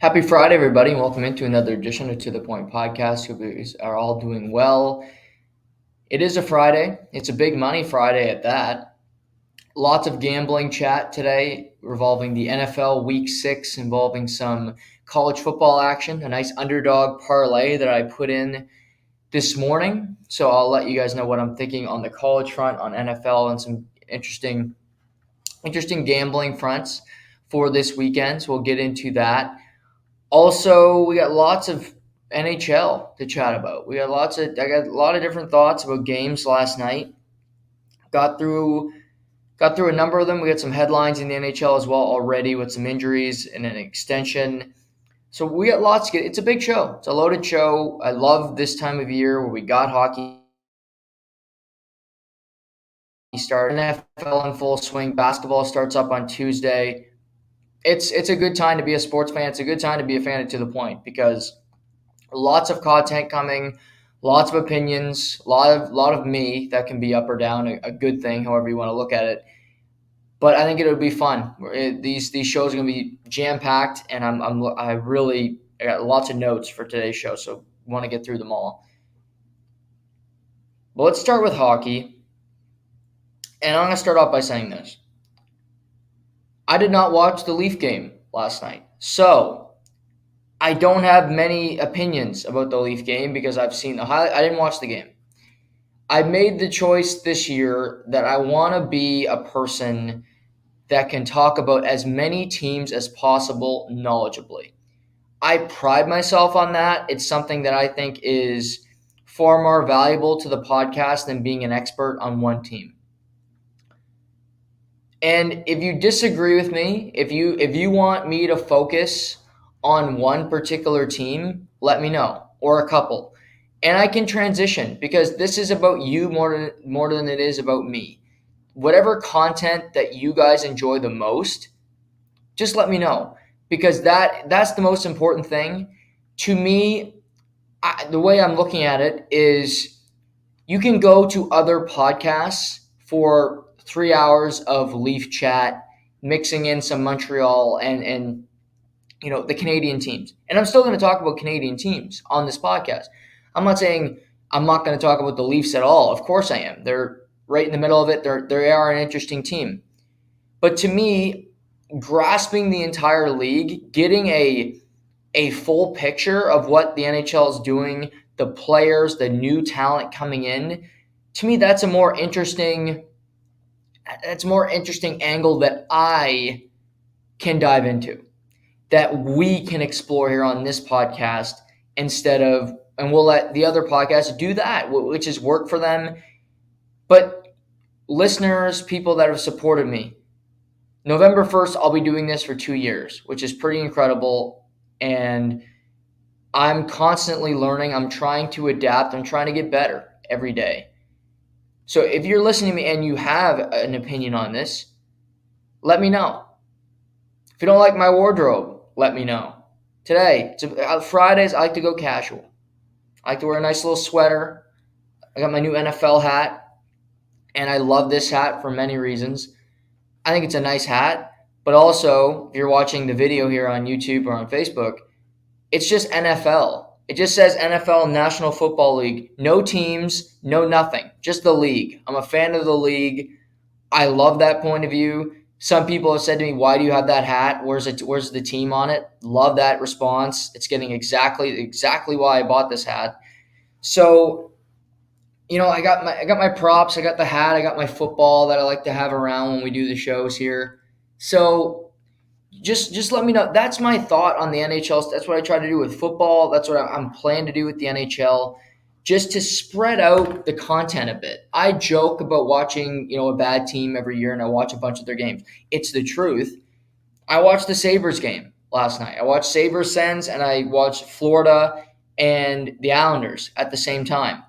Happy Friday, everybody, and welcome into another edition of To The Point podcast. Hope you are all doing well. It is a Friday. It's a big money Friday at that. Lots of gambling chat today revolving the NFL Week 6, involving some college football action, a nice underdog parlay that I put in this morning. So I'll let you guys know what I'm thinking on the college front, on NFL, and some interesting gambling fronts for this weekend. So we'll get into that. Also, we got lots of NHL to chat about. I got a lot of different thoughts about games last night. Got through a number of them. We got some headlines in the NHL as well already with some injuries and an extension. So we got lots to get. It's a big show. It's a loaded show. I love this time of year where we got hockey start, NFL in full swing. Basketball starts up on Tuesday. It's a good time to be a sports fan. It's a good time to be a fan of To The Point because lots of content coming, lots of opinions, lot of me that can be up or down, a good thing, however you want to look at it. But I think it'll be fun. These shows are going to be jam packed, and I got lots of notes for today's show, so want to get through them all. But let's start with hockey, and I'm going to start off by saying this: I did not watch the Leaf game last night, so I don't have many opinions about the Leaf game because I've seen the highlight. I didn't watch the game. I made the choice this year that I want to be a person that can talk about as many teams as possible knowledgeably. I pride myself on that. It's something that I think is far more valuable to the podcast than being an expert on one team. And if you disagree with me, if you want me to focus on one particular team, let me know, or a couple. And I can transition because this is about you more than it is about me. Whatever content that you guys enjoy the most, just let me know because that's the most important thing. To me, the way I'm looking at it is you can go to other podcasts for 3 hours of Leaf chat, mixing in some Montreal and the Canadian teams. And I'm still going to talk about Canadian teams on this podcast. I'm not saying I'm not going to talk about the Leafs at all. Of course I am. They're right in the middle of it. They are an interesting team. But to me, grasping the entire league, getting a full picture of what the NHL is doing, the players, the new talent coming in, to me that's a more interesting angle that I can dive into, that we can explore here on this podcast and we'll let the other podcasts do that, which is work for them. But listeners, people that have supported me, November 1st, I'll be doing this for 2 years, which is pretty incredible. And I'm constantly learning. I'm trying to adapt. I'm trying to get better every day. So if you're listening to me and you have an opinion on this, let me know. If you don't like my wardrobe, let me know. Today, Fridays, I like to go casual. I like to wear a nice little sweater. I got my new NFL hat, and I love this hat for many reasons. I think it's a nice hat, but also, if you're watching the video here on YouTube or on Facebook, it's just NFL. It just says NFL, National Football League. No teams, no nothing. Just the league. I'm a fan of the league. I love that point of view. Some people have said to me, why do you have that hat? Where's the team on it? Love that response. It's getting exactly why I bought this hat. So, I got my props, I got the hat, I got my football that I like to have around when we do the shows here. So just let me know. That's my thought on the NHL. That's what I try to do with football. That's what I'm planning to do with the NHL, just to spread out the content a bit. I joke about watching, a bad team every year, and I watch a bunch of their games. It's the truth. I watched the Sabres game last night. I watched Sabres Sens, and I watched Florida and the Islanders at the same time.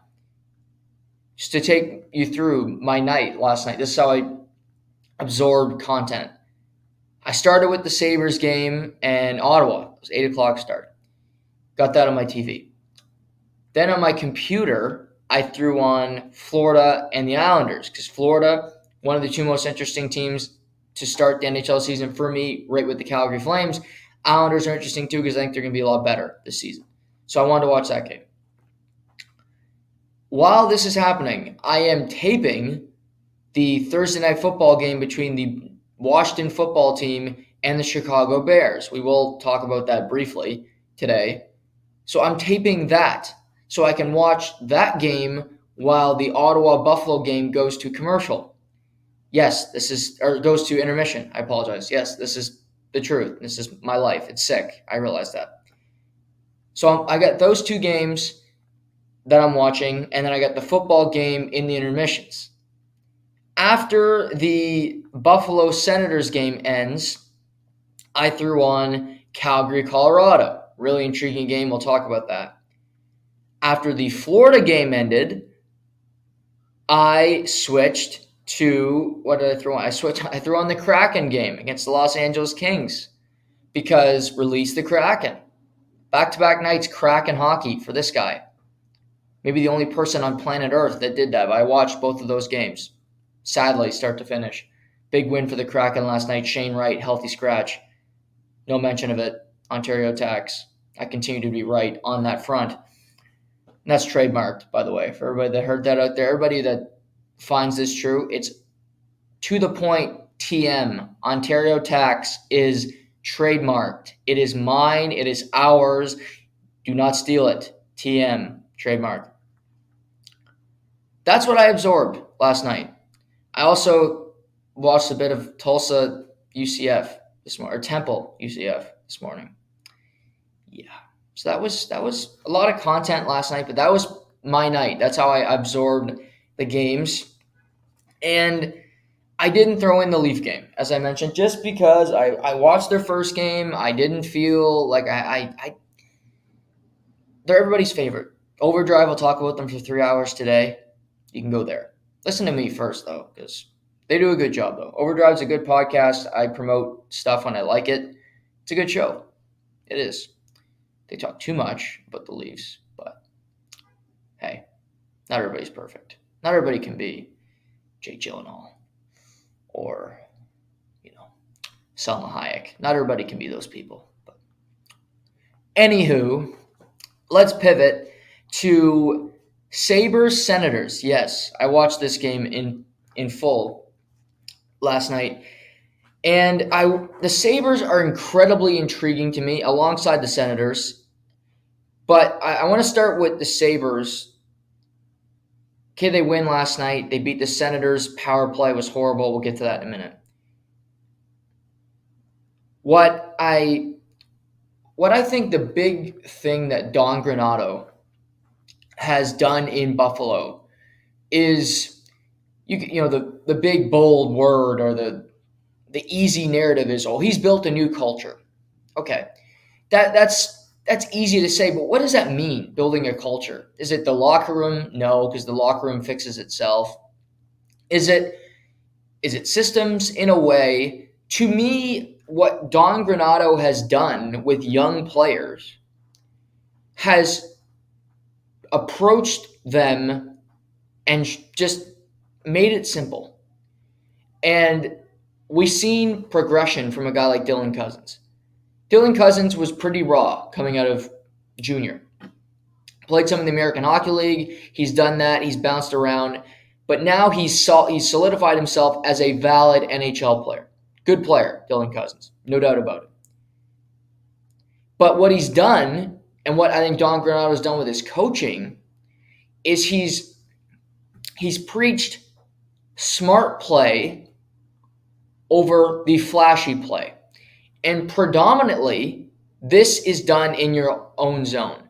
Just to take you through my night last night. This is how I absorbed content. I started with the Sabres game in Ottawa. It was 8 o'clock start. Got that on my TV. Then on my computer, I threw on Florida and the Islanders because Florida, one of the two most interesting teams to start the NHL season for me, right with the Calgary Flames. Islanders are interesting too because I think they're going to be a lot better this season. So I wanted to watch that game. While this is happening, I am taping the Thursday night football game between the Washington football team and the Chicago Bears. We will talk about that briefly today. So I'm taping that so I can watch that game while the Ottawa Buffalo game goes to commercial. Yes, goes to intermission. I apologize. Yes, this is the truth. This is my life. It's sick. I realize that. So I got those two games that I'm watching, and then I got the football game in the intermissions. After the Buffalo Senators game ends, I threw on Calgary, Colorado. Really intriguing game. We'll talk about that. After the Florida game ended, I switched to what did I throw on? I threw on the Kraken game against the Los Angeles Kings because release the Kraken. Back-to-back nights Kraken hockey for this guy. Maybe the only person on planet Earth that did that, but I watched both of those games. Sadly, start to finish. Big win for the Kraken last night. Shane Wright, healthy scratch. No mention of it. Ontario tax. I continue to be right on that front. And that's trademarked, by the way. For everybody that heard that out there, everybody that finds this true, it's to the point TM. Ontario tax is trademarked. It is mine. It is ours. Do not steal it. TM. Trademarked. That's what I absorbed last night. I also watched a bit of Tulsa UCF this morning, or Temple UCF this morning. Yeah. So that was a lot of content last night, but that was my night. That's how I absorbed the games. And I didn't throw in the Leaf game, as I mentioned, just because I watched their first game. I didn't feel like they're everybody's favorite. Overdrive, I'll talk about them for 3 hours today. You can go there. Listen to me first, though, because they do a good job, though. Overdrive's a good podcast. I promote stuff when I like it. It's a good show. It is. They talk too much about the Leafs, but hey, not everybody's perfect. Not everybody can be Jake Gyllenhaal or, Selma Hayek. Not everybody can be those people. But anywho, let's pivot to Sabres Senators. Yes, I watched this game in full last night. And the Sabres are incredibly intriguing to me alongside the Senators. But I want to start with the Sabres. Okay, they win last night. They beat the Senators. Power play was horrible. We'll get to that in a minute. What I think the big thing that Don Granato has done in Buffalo is the big bold word or the easy narrative is, he's built a new culture. Okay. That's easy to say, but what does that mean, building a culture? Is it the locker room? No, because the locker room fixes itself. Is it systems? In a way, to me, what Don Granato has done with young players has approached them and just made it simple. And we've seen progression from a guy like Dylan Cousins. Dylan Cousins was pretty raw coming out of junior. Played some in the American Hockey League. He's done that. He's bounced around. But now he's solidified himself as a valid NHL player. Good player, Dylan Cousins. No doubt about it. But what he's done, and what I think Don Granato has done with his coaching, is he's preached smart play over the flashy play. And predominantly, this is done in your own zone.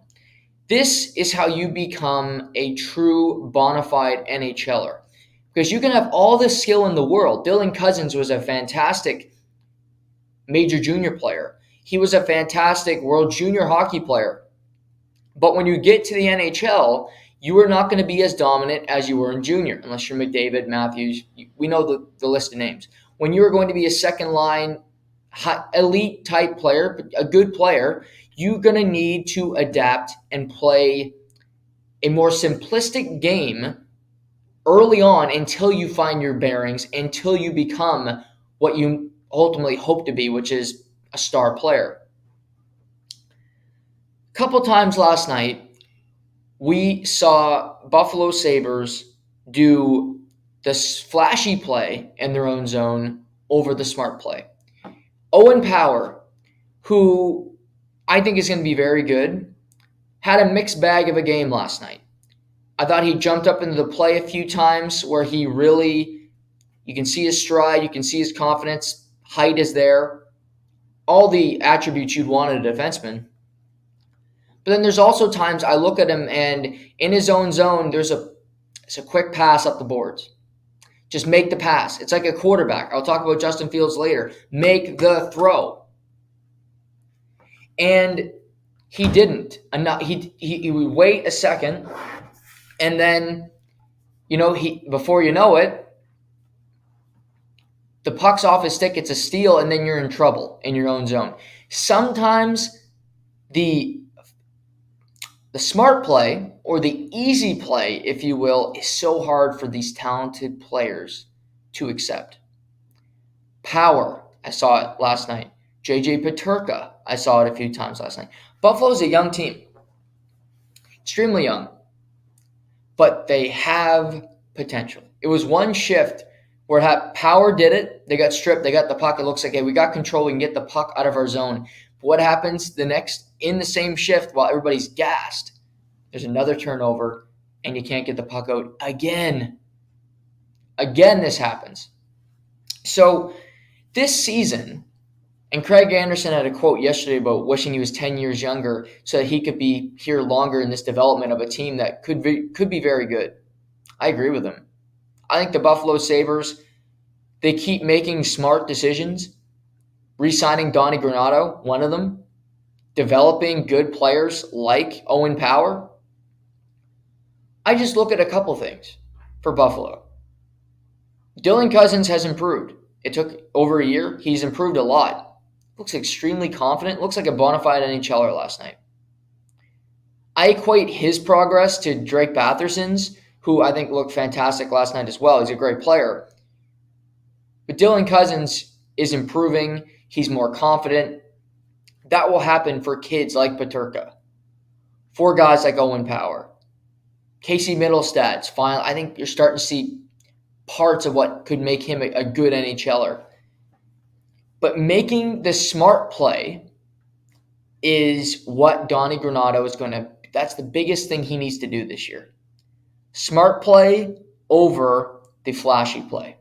This is how you become a true bona fide NHLer. Because you can have all the skill in the world. Dylan Cousins was a fantastic major junior player. He was a fantastic world junior hockey player. But when you get to the NHL, you are not going to be as dominant as you were in junior, unless you're McDavid, Matthews. We know the list of names. When you are going to be a second line, elite type player, a good player, you're going to need to adapt and play a more simplistic game early on until you find your bearings, until you become what you ultimately hope to be, which is a star player. Couple times last night, we saw Buffalo Sabres do this flashy play in their own zone over the smart play. Owen Power, who I think is going to be very good, had a mixed bag of a game last night. I thought he jumped up into the play a few times where he really, you can see his stride, you can see his confidence, height is there, all the attributes you'd want in a defenseman. But then there's also times I look at him and in his own zone, it's a quick pass up the boards. Just make the pass. It's like a quarterback. I'll talk about Justin Fields later. Make the throw. And he didn't. He would wait a second, and then, before you know it, the puck's off his stick, it's a steal, and then you're in trouble in your own zone. Sometimes the smart play, or the easy play, if you will, is so hard for these talented players to accept. Power, I saw it last night. JJ Peterka, I saw it a few times last night. Buffalo's a young team. Extremely young. But they have potential. It was one shift where Power did it. They got stripped. They got the puck. It looks like, hey, we got control. We can get the puck out of our zone. But what happens in the same shift while everybody's gassed? There's another turnover, and you can't get the puck out again. Again, this happens. So this season, and Craig Anderson had a quote yesterday about wishing he was 10 years younger so that he could be here longer in this development of a team that could be very good. I agree with him. I think the Buffalo Sabres, they keep making smart decisions, re-signing Donnie Granato, one of them, developing good players like Owen Power. I just look at a couple things for Buffalo. Dylan Cousins has improved. It took over a year. He's improved a lot. Looks extremely confident. Looks like a bona fide NHLer last night. I equate his progress to Drake Batherson's, who I think looked fantastic last night as well. He's a great player. But Dylan Cousins is improving. He's more confident. That will happen for kids like Peterka, for guys like Owen Power. Casey Middlestad's fine. I think you're starting to see parts of what could make him a good NHLer. But making the smart play is what Donnie Granato is going to – that's the biggest thing he needs to do this year. Smart play over the flashy play.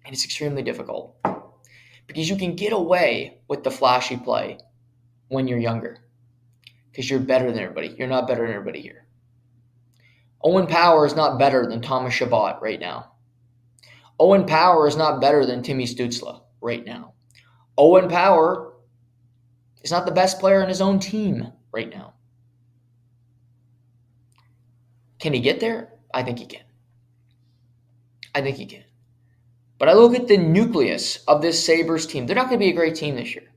And it's extremely difficult because you can get away with the flashy play when you're younger because you're better than everybody. You're not better than everybody here. Owen Power is not better than Thomas Chabot right now. Owen Power is not better than Timmy Stützle right now. Owen Power is not the best player on his own team right now. Can he get there? I think he can. But I look at the nucleus of this Sabres team. They're not going to be a great team this year.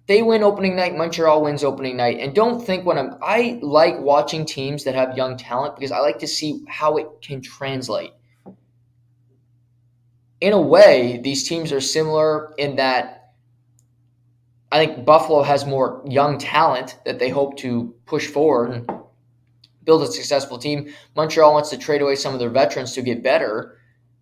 They win opening night. Montreal wins opening night. And don't think I like watching teams that have young talent because I like to see how it can translate. In a way, these teams are similar in that I think Buffalo has more young talent that they hope to push forward and build a successful team. Montreal wants to trade away some of their veterans to get better.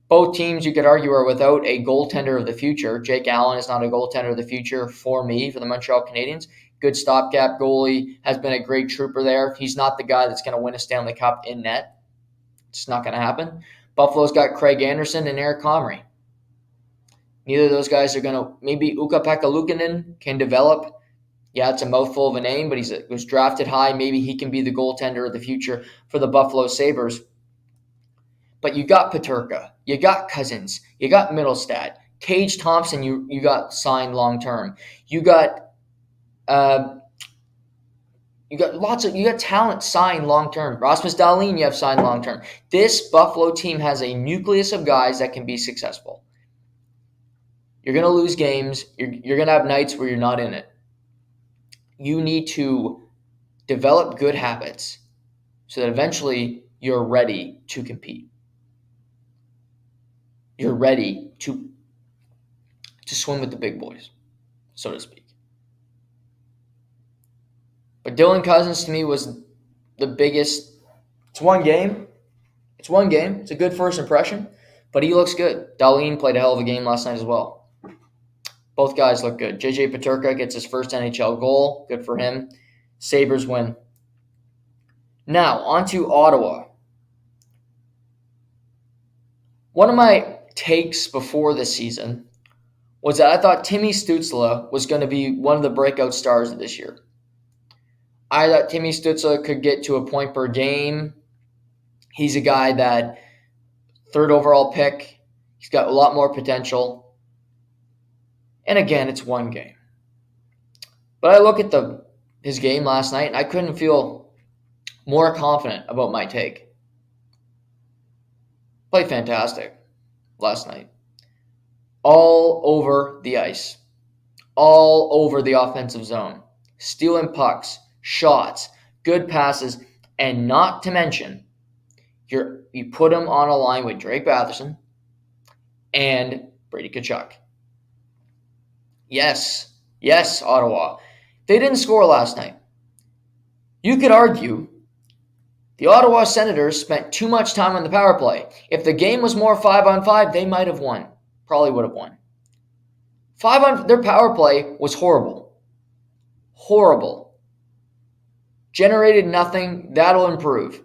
Both teams, you could argue, are without a goaltender of the future. Jake Allen is not a goaltender of the future for me, for the Montreal Canadiens. Good stopgap goalie, has been a great trooper there. He's not the guy that's going to win a Stanley Cup in net. It's not going to happen. Buffalo's got Craig Anderson and Eric Comrie. Neither of those guys are going to – maybe Ukko-Pekka Luukkonen can develop. Yeah, it's a mouthful of a name, but he was drafted high. Maybe he can be the goaltender of the future for the Buffalo Sabres. But you got Peterka, you got Cousins, you got Middlestad, Tage Thompson. You got signed long term. You got talent signed long term. Rasmus Dahlin, you have signed long term. This Buffalo team has a nucleus of guys that can be successful. You're going to lose games. You're going to have nights where you're not in it. You need to develop good habits so that eventually you're ready to compete. You're ready to swim with the big boys, so to speak. But Dylan Cousins to me was the biggest. It's one game. It's one game. It's a good first impression, but he looks good. Laine played a hell of a game last night as well. Both guys look good. JJ Peterka gets his first NHL goal. Good for him. Sabres win. Now, on to Ottawa. One of my takes before this season was that I thought Timmy Stützle was going to be one of the breakout stars of this year. I thought Timmy Stützle could get to a point per game. He's a guy that third overall pick. He's got a lot more potential. And again, it's one game. But I look at his game last night, and I couldn't feel more confident about my take. Played fantastic last night. All over the ice. All over the offensive zone. Stealing pucks, shots, good passes, and not to mention, you put him on a line with Drake Batherson and Brady Tkachuk. Yes, Ottawa. They didn't score last night. You could argue the Ottawa Senators spent too much time on the power play. If the game was more 5-on-5, they might have won. Probably would have won. Their power play was horrible. Horrible. Generated nothing. That'll improve.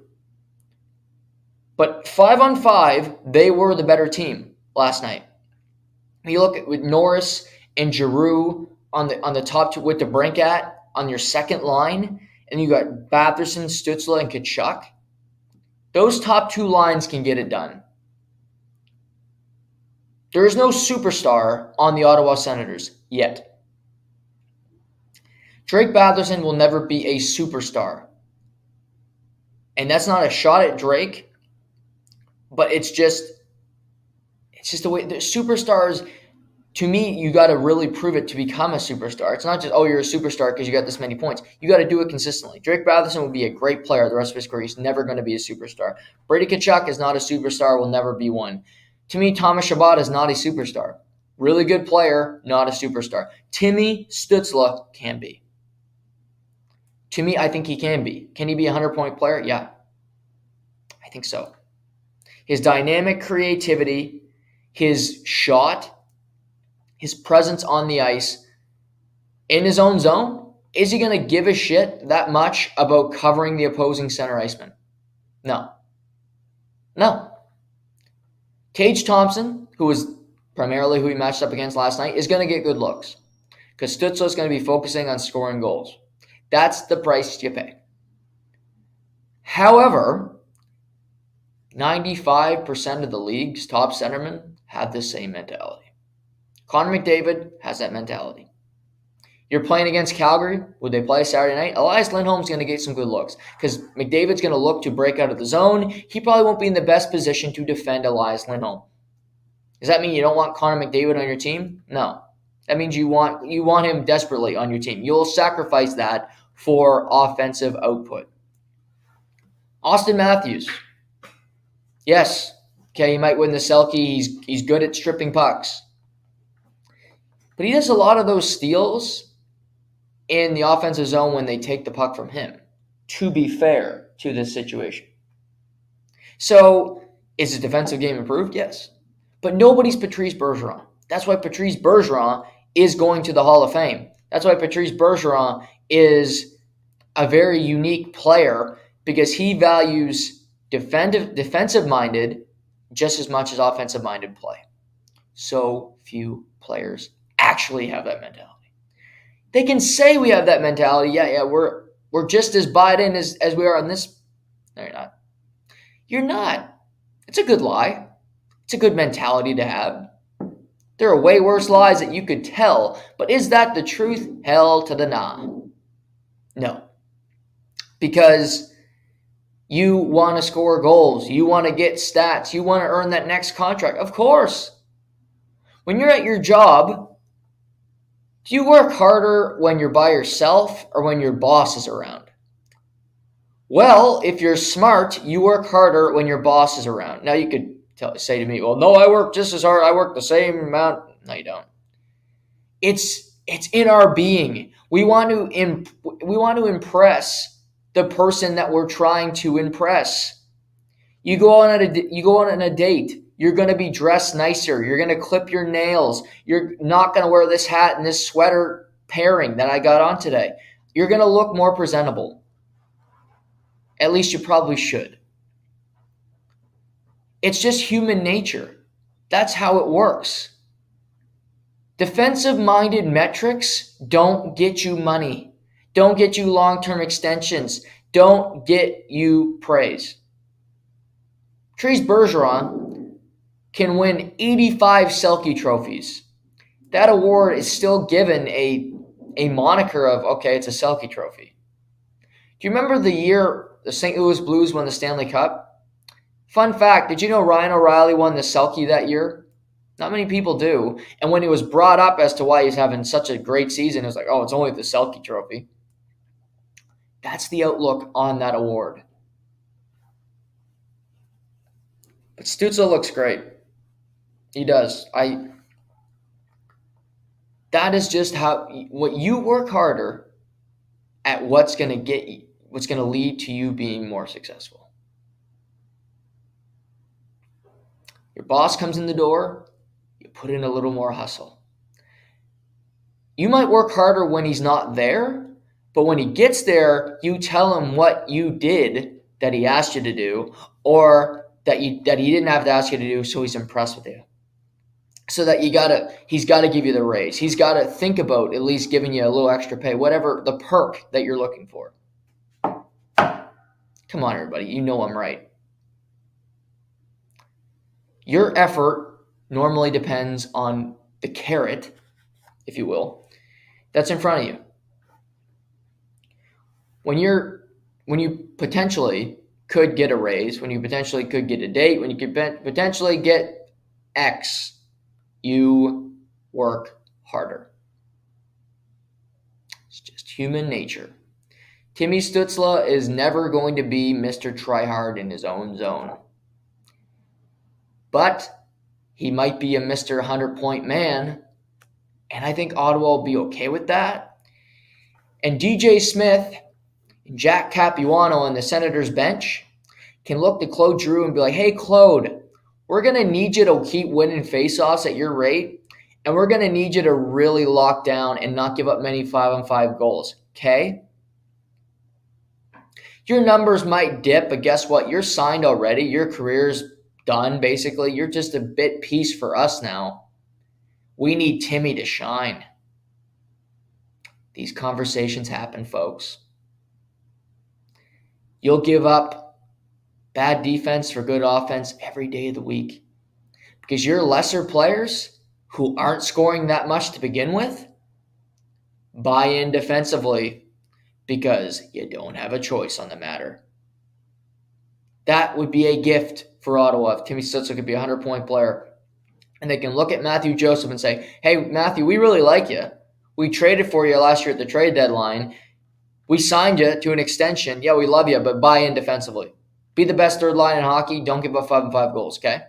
But 5-on-5, they were the better team last night. You look at with Norris and Giroux on the top two with the Brinkat on your second line, and you got Batherson, Stützle, and Tkachuk. Those top two lines can get it done. There is no superstar on the Ottawa Senators yet. Drake Batherson will never be a superstar. And that's not a shot at Drake, but it's just the way the superstars, to me, you got to really prove it to become a superstar. It's not just, oh, you're a superstar because you got this many points. You got to do it consistently. Drake Batherson will be a great player the rest of his career. He's never going to be a superstar. Brady Tkachuk is not a superstar, will never be one. To me, Thomas Chabot is not a superstar. Really good player, not a superstar. Timmy Stützle can be. To me, I think he can be. Can he be a 100-point player? Yeah. I think so. His dynamic creativity, his shot, his presence on the ice, in his own zone, is he going to give a shit that much about covering the opposing center iceman? No. Tage Thompson, who was primarily who he matched up against last night, is going to get good looks because Stützle is going to be focusing on scoring goals. That's the price you pay. However, 95% of the league's top centermen have the same mentality. Connor McDavid has that mentality. You're playing against Calgary. Would they play Saturday night? Elias Lindholm's going to get some good looks because McDavid's going to look to break out of the zone. He probably won't be in the best position to defend Elias Lindholm. Does that mean you don't want Connor McDavid on your team? No. That means you want him desperately on your team. You'll sacrifice that for offensive output. Austin Matthews. Yes. Okay, he might win the Selke. He's good at stripping pucks. But he does a lot of those steals in the offensive zone when they take the puck from him, to be fair to this situation. So, is his defensive game improved? Yes. But nobody's Patrice Bergeron. That's why Patrice Bergeron is going to the Hall of Fame. That's why Patrice Bergeron is a very unique player because he values defensive-minded just as much as offensive-minded play. So few players actually have that mentality. They can say we have that mentality. Yeah, we're just as bought in as we are on this. No, you're not. You're not. It's a good lie. It's a good mentality to have. There are way worse lies that you could tell, but is that the truth? Hell to the nah. No. Because you want to score goals. You want to get stats. You want to earn that next contract. Of course. When you're at your job, do you work harder when you're by yourself or when your boss is around? Well, if you're smart, you work harder when your boss is around. Now you could say to me, well, no, I work just as hard. I work the same amount. No, you don't. It's in our being. We want to impress the person that we're trying to impress. You go on a date. You're going to be dressed nicer. You're going to clip your nails. You're not going to wear this hat and this sweater pairing that I got on today. You're going to look more presentable. At least you probably should. It's just human nature. That's how it works. Defensive-minded metrics don't get you money, don't get you long-term extensions, don't get you praise. Therese Bergeron can win 85 Selke trophies. That award is still given a moniker of, okay, it's a Selke trophy. Do you remember the year the St. Louis Blues won the Stanley Cup? Fun fact, did you know Ryan O'Reilly won the Selke that year? Not many people do. And when he was brought up as to why he's having such a great season, it was like, oh, it's only the Selke trophy. That's the outlook on that award. But Stützle looks great. He does. That is just what you work harder at what's going to lead to you being more successful. Your boss comes in the door, you put in a little more hustle. You might work harder when he's not there, but when he gets there, you tell him what you did that he asked you to do, or that he didn't have to ask you to do, so he's impressed with you. So that he's got to give you the raise. He's got to think about at least giving you a little extra pay, whatever the perk that you're looking for. Come on, everybody. You know I'm right. Your effort normally depends on the carrot, if you will, that's in front of you. When you potentially could get a raise, when you potentially could get a date, when you could potentially get X, you work harder. It's just human nature. Timmy Stützle is never going to be Mr. Tryhard in his own zone. But he might be a Mr. 100-point man, and I think Ottawa will be okay with that. And DJ Smith and Jack Capuano on the Senators bench can look to Claude Giroux and be like, hey, Claude, we're going to need you to keep winning faceoffs at your rate, and we're going to need you to really lock down and not give up many 5-on-5 goals, okay? Your numbers might dip, but guess what? You're signed already. Your career's done, basically. You're just a bit piece for us now. We need Timmy to shine. These conversations happen, folks. You'll give up bad defense for good offense every day of the week because your lesser players who aren't scoring that much to begin with buy in defensively because you don't have a choice on the matter. That would be a gift for Ottawa if Timmy Stützle could be a 100-point player. And they can look at Matthew Joseph and say, hey, Matthew, we really like you. We traded for you last year at the trade deadline. We signed you to an extension. Yeah, we love you, but buy in defensively. Be the best third line in hockey. Don't give up 5-on-5 goals, okay?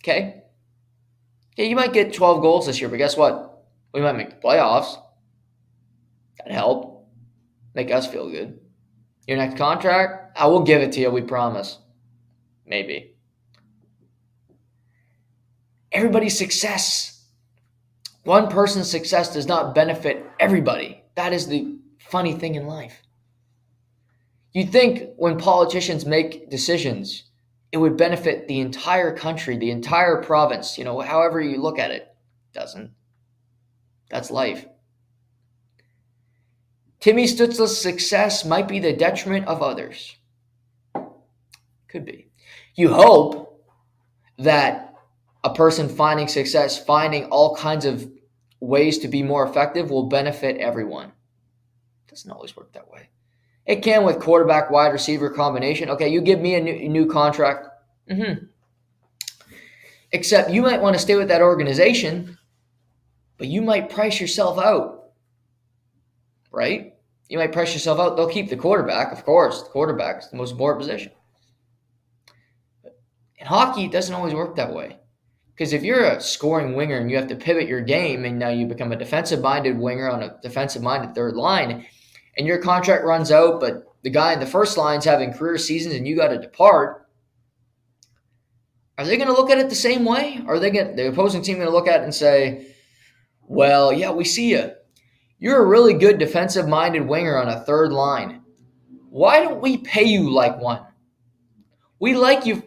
Okay? Yeah, you might get 12 goals this year, but guess what? We might make the playoffs. That'd help. Make us feel good. Your next contract, I will give it to you, we promise. Maybe. Everybody's success. One person's success does not benefit everybody. That is the funny thing in life. You'd think when politicians make decisions, it would benefit the entire country, the entire province, however you look at it. It doesn't. That's life. Timmy Stützle's success might be the detriment of others. Could be. You hope that a person finding success, finding all kinds of ways to be more effective will benefit everyone. It doesn't always work that way. It can with quarterback, wide receiver combination. Okay, you give me a new contract. Except you might want to stay with that organization, but you might price yourself out. Right? You might price yourself out. They'll keep the quarterback, of course. The quarterback is the most important position. In hockey, it doesn't always work that way. Because if you're a scoring winger and you have to pivot your game and now you become a defensive-minded winger on a defensive-minded third line and your contract runs out, but the guy in the first line's having career seasons and you got to depart, are they going to look at it the same way? Are the opposing team going to look at it and say, well, yeah, we see you. You're a really good defensive-minded winger on a third line. Why don't we pay you like one? We like you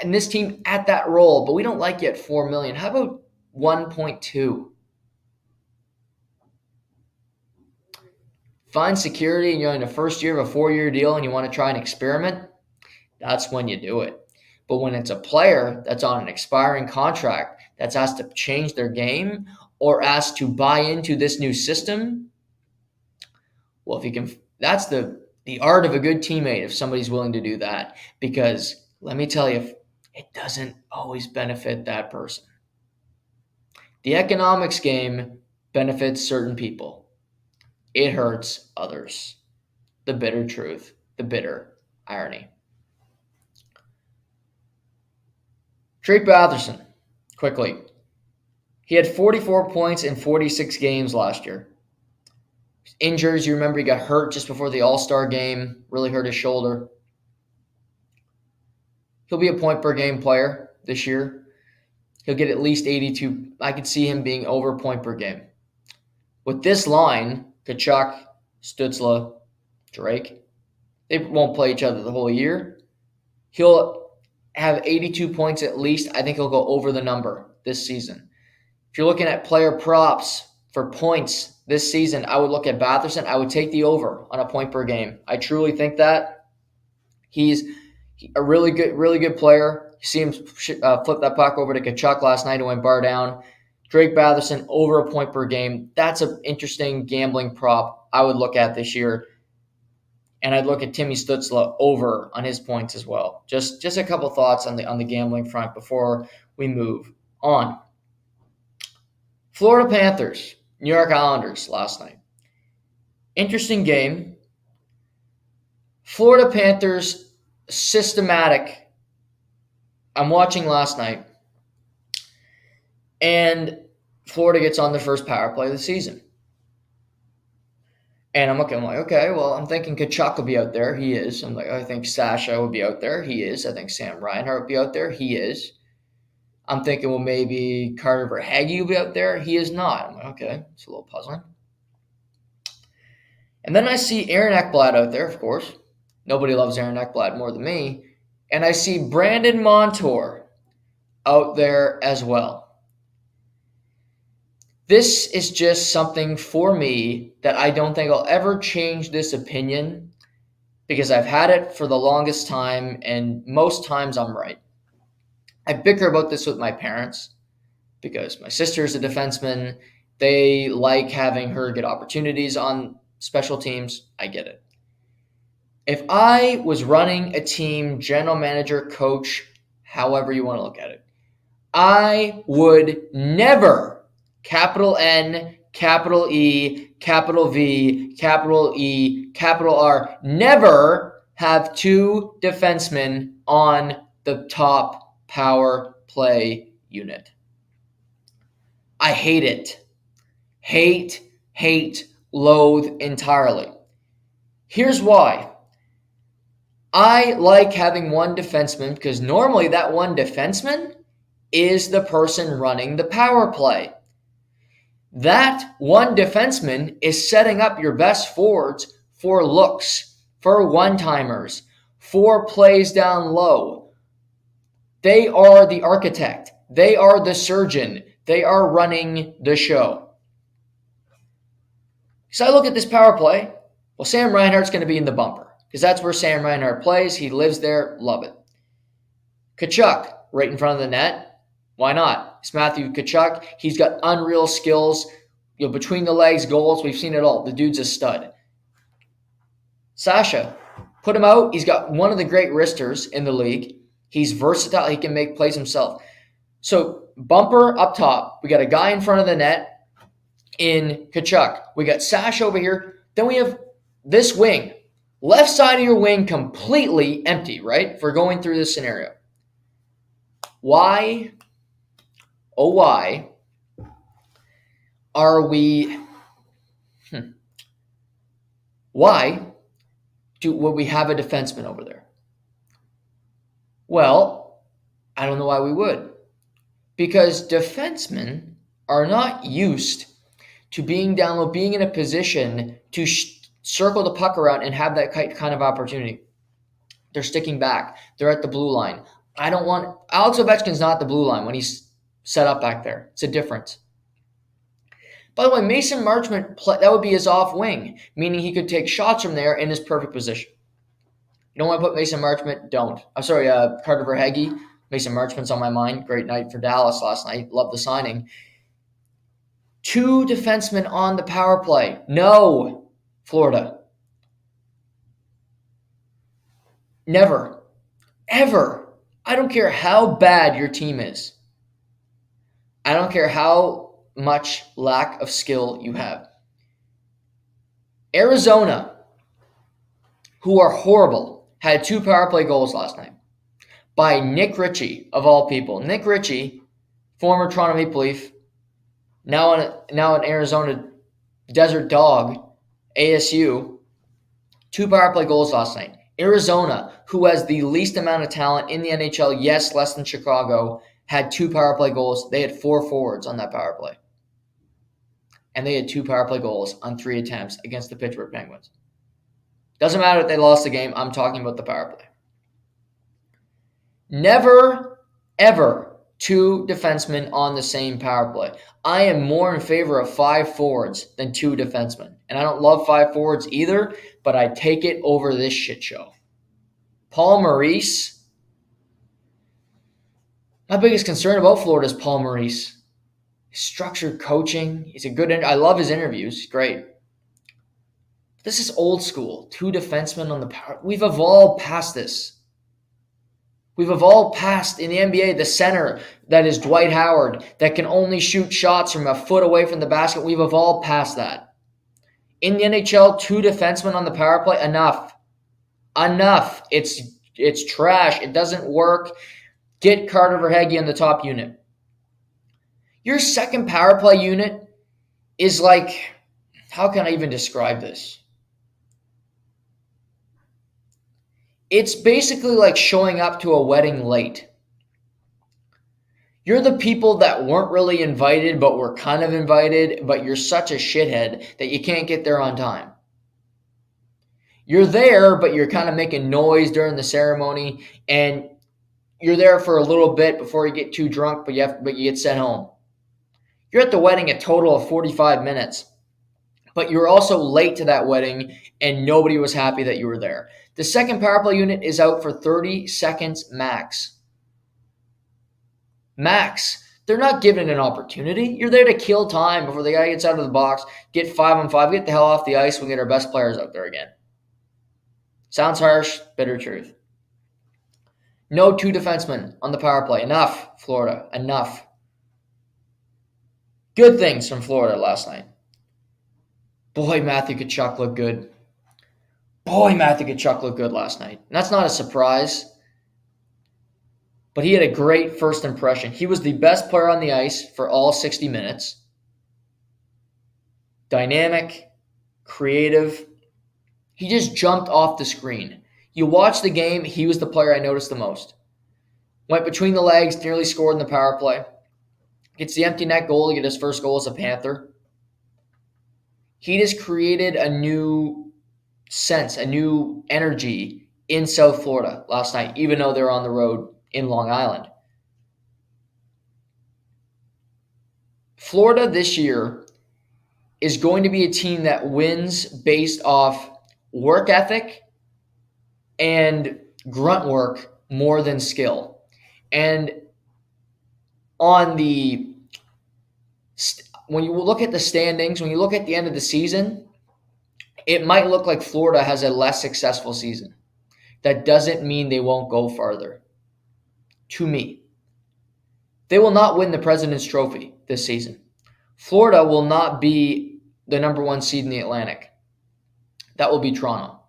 and this team at that role, but we don't like you at $4 million. How about 1.2? Find security and you're in the first year of a 4-year deal and you want to try and experiment, that's when you do it. But when it's a player that's on an expiring contract that's asked to change their game or asked to buy into this new system, well, if you can, that's the art of a good teammate if somebody's willing to do that. Because let me tell you, it doesn't always benefit that person. The economics game benefits certain people. It hurts others. The bitter truth, the bitter irony. Drake Batherson, quickly. He had 44 points in 46 games last year. Injuries, you remember he got hurt just before the All-Star game, really hurt his shoulder. He'll be a point-per-game player this year. He'll get at least 82. I could see him being over point per game. With this line, Tkachuk, Stützle, Drake, they won't play each other the whole year. He'll have 82 points at least. I think he'll go over the number this season. If you're looking at player props for points this season, I would look at Batherson. I would take the over on a point per game. I truly think that. He's a really good player. You see him flip that puck over to Tkachuk last night and went bar down. Drake Batherson over a point per game. That's an interesting gambling prop I would look at this year. And I'd look at Timmy Stützle over on his points as well. Just a couple thoughts on the gambling front before we move on. Florida Panthers, New York Islanders last night. Interesting game. Florida Panthers, systematic. I'm watching last night. And Florida gets on the first power play of the season. And I'm looking like, okay, well, I'm thinking Tkachuk will be out there. He is. I'm like, I think Sasha will be out there. He is. I think Sam Reinhart will be out there. He is. I'm thinking, well, maybe Carter Verhaeghe will be out there. He is not. I'm like, okay, it's a little puzzling. And then I see Aaron Ekblad out there, of course. Nobody loves Aaron Ekblad more than me. And I see Brandon Montour out there as well. This is just something for me that I don't think I'll ever change this opinion because I've had it for the longest time, and most times I'm right. I bicker about this with my parents because my sister is a defenseman. They like having her get opportunities on special teams. I get it. If I was running a team, general manager, coach, however you want to look at it, I would never, capital N, capital E, capital V, capital E, capital R, never have two defensemen on the top power play unit. I hate it. Hate, loathe entirely. Here's why. I like having one defenseman because normally that one defenseman is the person running the power play. That one defenseman is setting up your best forwards for looks, for one-timers, for plays down low. They are the architect. They are the surgeon. They are running the show. So I look at this power play. Well, Sam Reinhart's going to be in the bumper because that's where Sam Reinhart plays. He lives there. Love it. Tkachuk, right in front of the net. Why not? It's Matthew Tkachuk. He's got unreal skills. Between the legs, goals. We've seen it all. The dude's a stud. Sasha, put him out. He's got one of the great wristers in the league. He's versatile. He can make plays himself. So bumper up top. We got a guy in front of the net in Tkachuk. We got Sasha over here. Then we have this wing. Left side of your wing completely empty, right? If we're going through this scenario. Why oh why are we why would we have a defenseman over there? Well, I don't know why we would. Because defensemen are not used to being down low, being in a position to circle the puck around and have that kind of opportunity. They're sticking back. They're at the blue line. Alex Ovechkin's not at the blue line when he's set up back there. It's a difference. By the way, Mason Marchment, that would be his off wing, meaning he could take shots from there in his perfect position. You don't want to put Mason Marchment? Don't. I'm sorry, Carter Verhaeghe. Mason Marchment's on my mind. Great night for Dallas last night. Love the signing. 2 defensemen on the power play. No, Florida. Never. Ever. I don't care how bad your team is. I don't care how much lack of skill you have. Arizona, who are horrible, had 2 power play goals last night by Nick Ritchie, of all people. Nick Ritchie, former Toronto Maple Leaf, now an Arizona Desert Dog, ASU, 2 power play goals last night. Arizona, who has the least amount of talent in the NHL, yes, less than Chicago, had 2 power play goals. They had 4 forwards on that power play. And they had 2 power play goals on 3 attempts against the Pittsburgh Penguins. Doesn't matter if they lost the game. I'm talking about the power play. Never, ever 2 defensemen on the same power play. I am more in favor of 5 forwards than 2 defensemen. And I don't love 5 forwards either, but I take it over this shit show. Paul Maurice. My biggest concern about Florida is Paul Maurice. Structured coaching. He's a good. I love his interviews. He's great. This is old school. 2 defensemen on the power. We've evolved past this. We've evolved past, in the NBA, the center that is Dwight Howard that can only shoot shots from a foot away from the basket. We've evolved past that. In the NHL, 2 defensemen on the power play. Enough. Enough. It's trash. It doesn't work. Get Carter Verhaeghe in the top unit. Your second power play unit is like, how can I even describe this? It's basically like showing up to a wedding late. You're the people that weren't really invited, but were kind of invited, but you're such a shithead that you can't get there on time. You're there, but you're kind of making noise during the ceremony, and you're there for a little bit before you get too drunk, but you get sent home. You're at the wedding a total of 45 minutes, but you're also late to that wedding, and nobody was happy that you were there. The second power play unit is out for 30 seconds max. Max. They're not given an opportunity. You're there to kill time before the guy gets out of the box, get 5-on-5, get the hell off the ice, we get our best players out there again. Sounds harsh, bitter truth. No 2 defensemen on the power play. Enough, Florida. Enough. Good things from Florida last night. Boy, Matthew Tkachuk looked good. Matthew Tkachuk looked good last night. And that's not a surprise. But he had a great first impression. He was the best player on the ice for all 60 minutes. Dynamic, creative. He just jumped off the screen. You watch the game, he was the player I noticed the most. Went between the legs, nearly scored in the power play. Gets the empty net goal to get his first goal as a Panther. He just created a new sense, a new energy in South Florida last night, even though they're on the road in Long Island. Florida this year is going to be a team that wins based off work ethic and grunt work more than skill. And on when you look at the standings, when you look at the end of the season, it might look like Florida has a less successful season. That doesn't mean they won't go farther. To me, they will not win the President's Trophy this season. Florida will not be the number 1 seed in the Atlantic. That will be Toronto.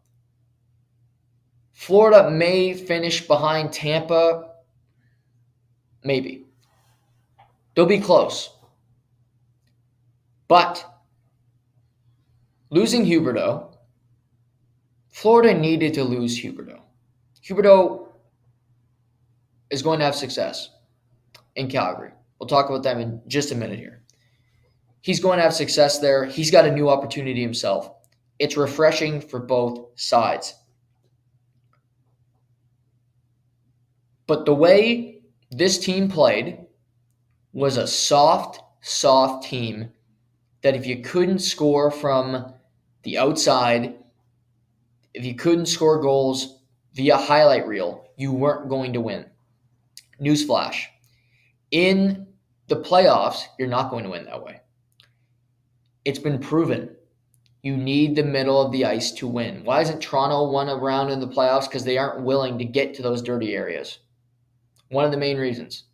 Florida may finish behind Tampa, maybe. They'll be close. But losing Huberdeau, Florida needed to lose Huberdeau. Huberdeau is going to have success in Calgary. We'll talk about them in just a minute here. He's going to have success there. He's got a new opportunity himself. It's refreshing for both sides. But the way this team played was a soft team that if you couldn't score from the outside, if you couldn't score goals via highlight reel, you weren't going to win. Newsflash. In the playoffs, you're not going to win that way. It's been proven. You need the middle of the ice to win. Why hasn't Toronto won a round in the playoffs? Because they aren't willing to get to those dirty areas. One of the main reasons.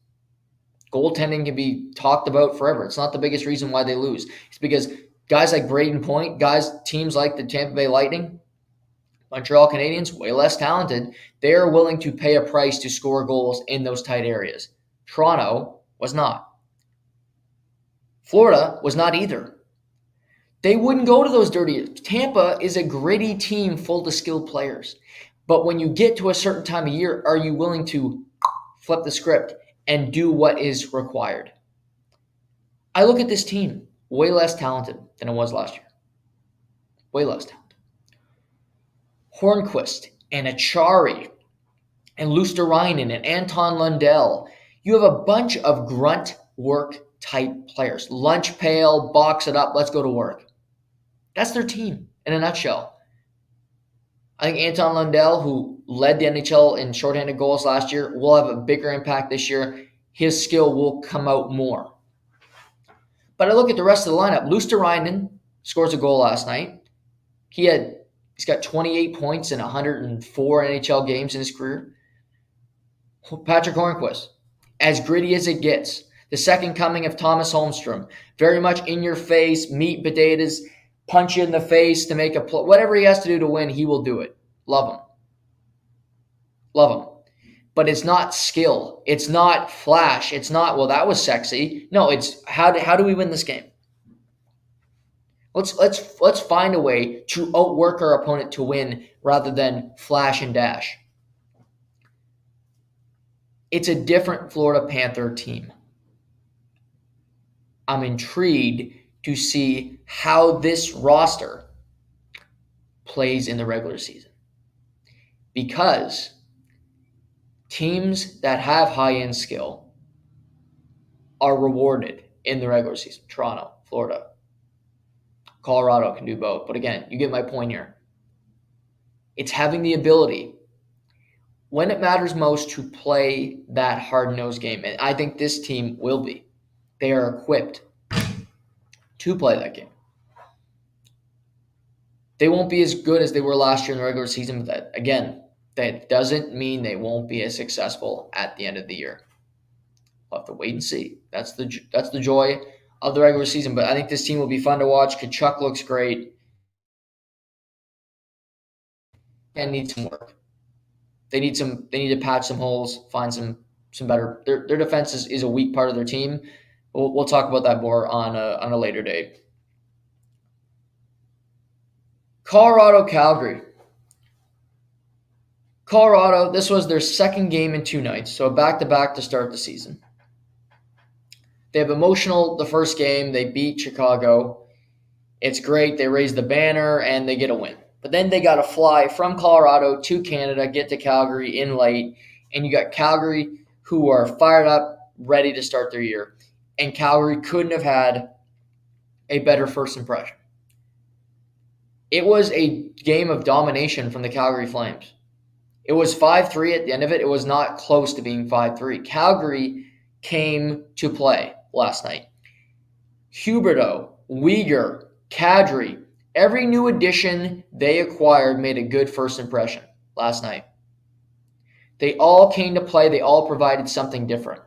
Goaltending can be talked about forever. It's not the biggest reason why they lose. It's because guys like Braden Point, teams like the Tampa Bay Lightning, Montreal Canadiens, way less talented, they are willing to pay a price to score goals in those tight areas. Toronto was not. Florida was not either. They wouldn't go to those dirty. Tampa is a gritty team full of skilled players. But when you get to a certain time of year, are you willing to flip the script and do what is required? I look at this team, way less talented than it was last year. Way less talented. Hornquist and Achari and Luosterainen and Anton Lundell. You have a bunch of grunt work type players. Lunch pail, box it up, let's go to work. That's their team in a nutshell. I think Anton Lundell, who led the NHL in shorthanded goals last year, will have a bigger impact this year. His skill will come out more. But I look at the rest of the lineup. Luosterainen scores a goal last night. He's got 28 points in 104 NHL games in his career. Patrick Hornquist, as gritty as it gets. The second coming of Thomas Holmstrom. Very much in your face, meat potatoes, punch you in the face to make a play. Whatever he has to do to win, he will do it. Love him. Love him. But it's not skill. It's not flash. It's not, well, that was sexy. No, it's how do we win this game? Let's find a way to outwork our opponent to win rather than flash and dash. It's a different Florida Panther team. I'm intrigued to see how this roster plays in the regular season. Because teams that have high-end skill are rewarded in the regular season. Toronto, Florida, Colorado can do both. But again, you get my point here. It's having the ability, when it matters most, to play that hard-nosed game. And I think this team will be. They are equipped to play that game. They won't be as good as they were last year in the regular season, but that doesn't mean they won't be as successful at the end of the year. We'll have to wait and see. That's the joy of the regular season. But I think this team will be fun to watch. Kachuk looks great. And need some work. They need to patch some holes, find some better. Their defense is a weak part of their team. We'll talk about that more on a later date. Colorado, Calgary. Colorado, this was their second game in 2 nights, so back-to-back to start the season. They have emotional the first game. They beat Chicago. It's great. They raise the banner, and they get a win. But then they got to fly from Colorado to Canada, get to Calgary in late, and you got Calgary who are fired up, ready to start their year. And Calgary couldn't have had a better first impression. It was a game of domination from the Calgary Flames. It was 5-3 at the end of it. It was not close to being 5-3. Calgary came to play last night. Huberdeau, Weegar, Kadri, every new addition they acquired made a good first impression last night. They all came to play. They all provided something different.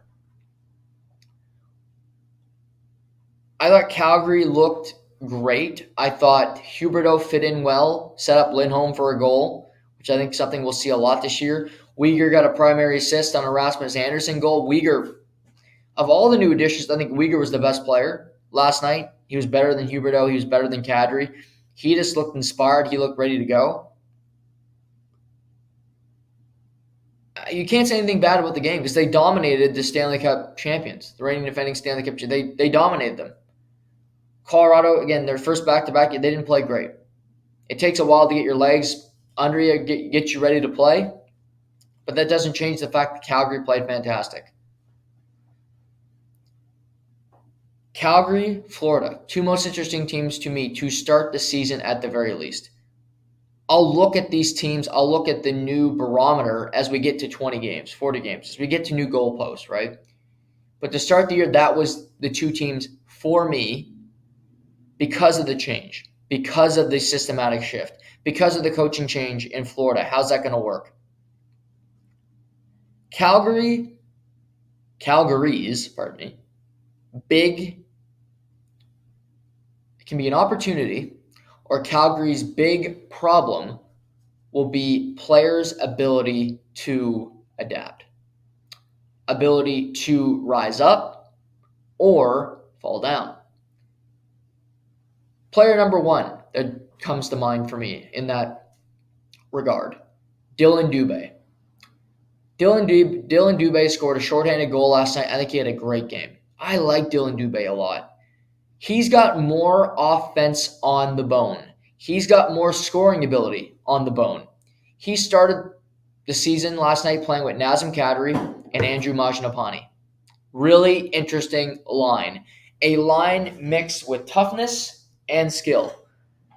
I thought Calgary looked great. I thought Huberdeau fit in well, set up Lindholm for a goal, which I think is something we'll see a lot this year. Weegar got a primary assist on a Rasmus Anderson goal. Weegar, of all the new additions, I think Uyghur was the best player last night. He was better than Huberdeau. He was better than Kadri. He just looked inspired. He looked ready to go. You can't say anything bad about the game because they dominated the Stanley Cup champions, the reigning defending Stanley Cup. They dominated them. Colorado, again, their first back-to-back, they didn't play great. It takes a while to get your legs under you, get you ready to play, but that doesn't change the fact that Calgary played fantastic. Calgary, Florida, two most interesting teams to me to start the season at the very least. I'll look at these teams, I'll look at the new barometer as we get to 20 games, 40 games, as we get to new goalposts, right? But to start the year, that was the two teams for me because of the change, because of the systematic shift, because of the coaching change in Florida. How's that going to work? Calgary's, big, it can be an opportunity, or Calgary's big problem will be players' ability to adapt, ability to rise up or fall down. Player number one that comes to mind for me in that regard, Dylan Dubé. Dylan Dubé scored a shorthanded goal last night. I think he had a great game. I like Dylan Dubé a lot. He's got more offense on the bone. He's got more scoring ability on the bone. He started the season last night playing with Nazem Kadri and Andrew Mangiapane. Really interesting line. A line mixed with toughness and skill.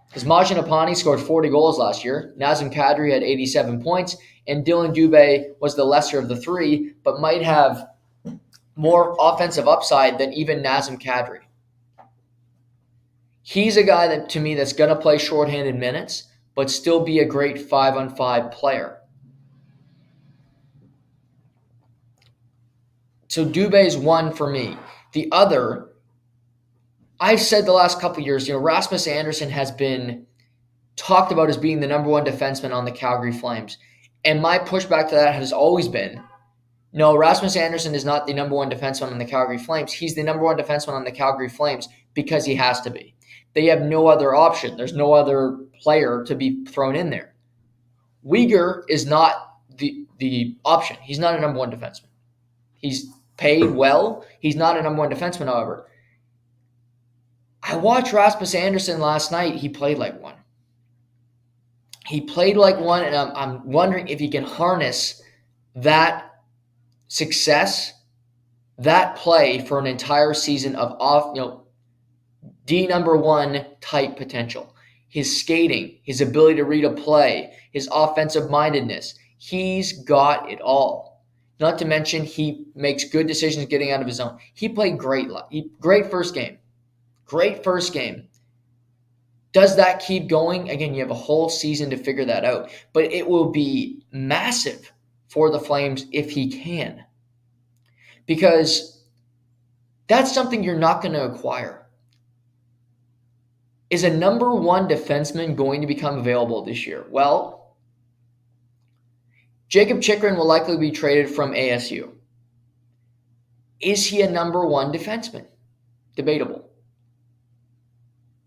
Because Mangiapane scored 40 goals last year. Nazem Kadri had 87 points. And Dylan Dubé was the lesser of the three, but might have more offensive upside than even Nazem Kadri. He's a guy that, to me, that's going to play shorthanded minutes, but still be a great 5-on-5 player. So Dubé's one for me. The other, I've said the last couple of years, Rasmus Andersson has been talked about as being the number one defenseman on the Calgary Flames. And my pushback to that has always been, no, Rasmus Andersson is not the number one defenseman on the Calgary Flames. He's the number one defenseman on the Calgary Flames because he has to be. They have no other option. There's no other player to be thrown in there. Uyghur is not the option. He's not a number one defenseman. He's paid well. He's not a number one defenseman, however. I watched Rasmus Andersson last night. He played like one. And I'm wondering if he can harness that success, that play for an entire season of D number one type potential. His skating, his ability to read a play, his offensive mindedness. He's got it all. Not to mention he makes good decisions getting out of his zone. He played great. Great first game. Great first game. Does that keep going? Again, you have a whole season to figure that out. But it will be massive for the Flames if he can. Because that's something you're not going to acquire. Is a number one defenseman going to become available this year? Well, Jacob Chychrun will likely be traded from ASU. Is he a number one defenseman? Debatable.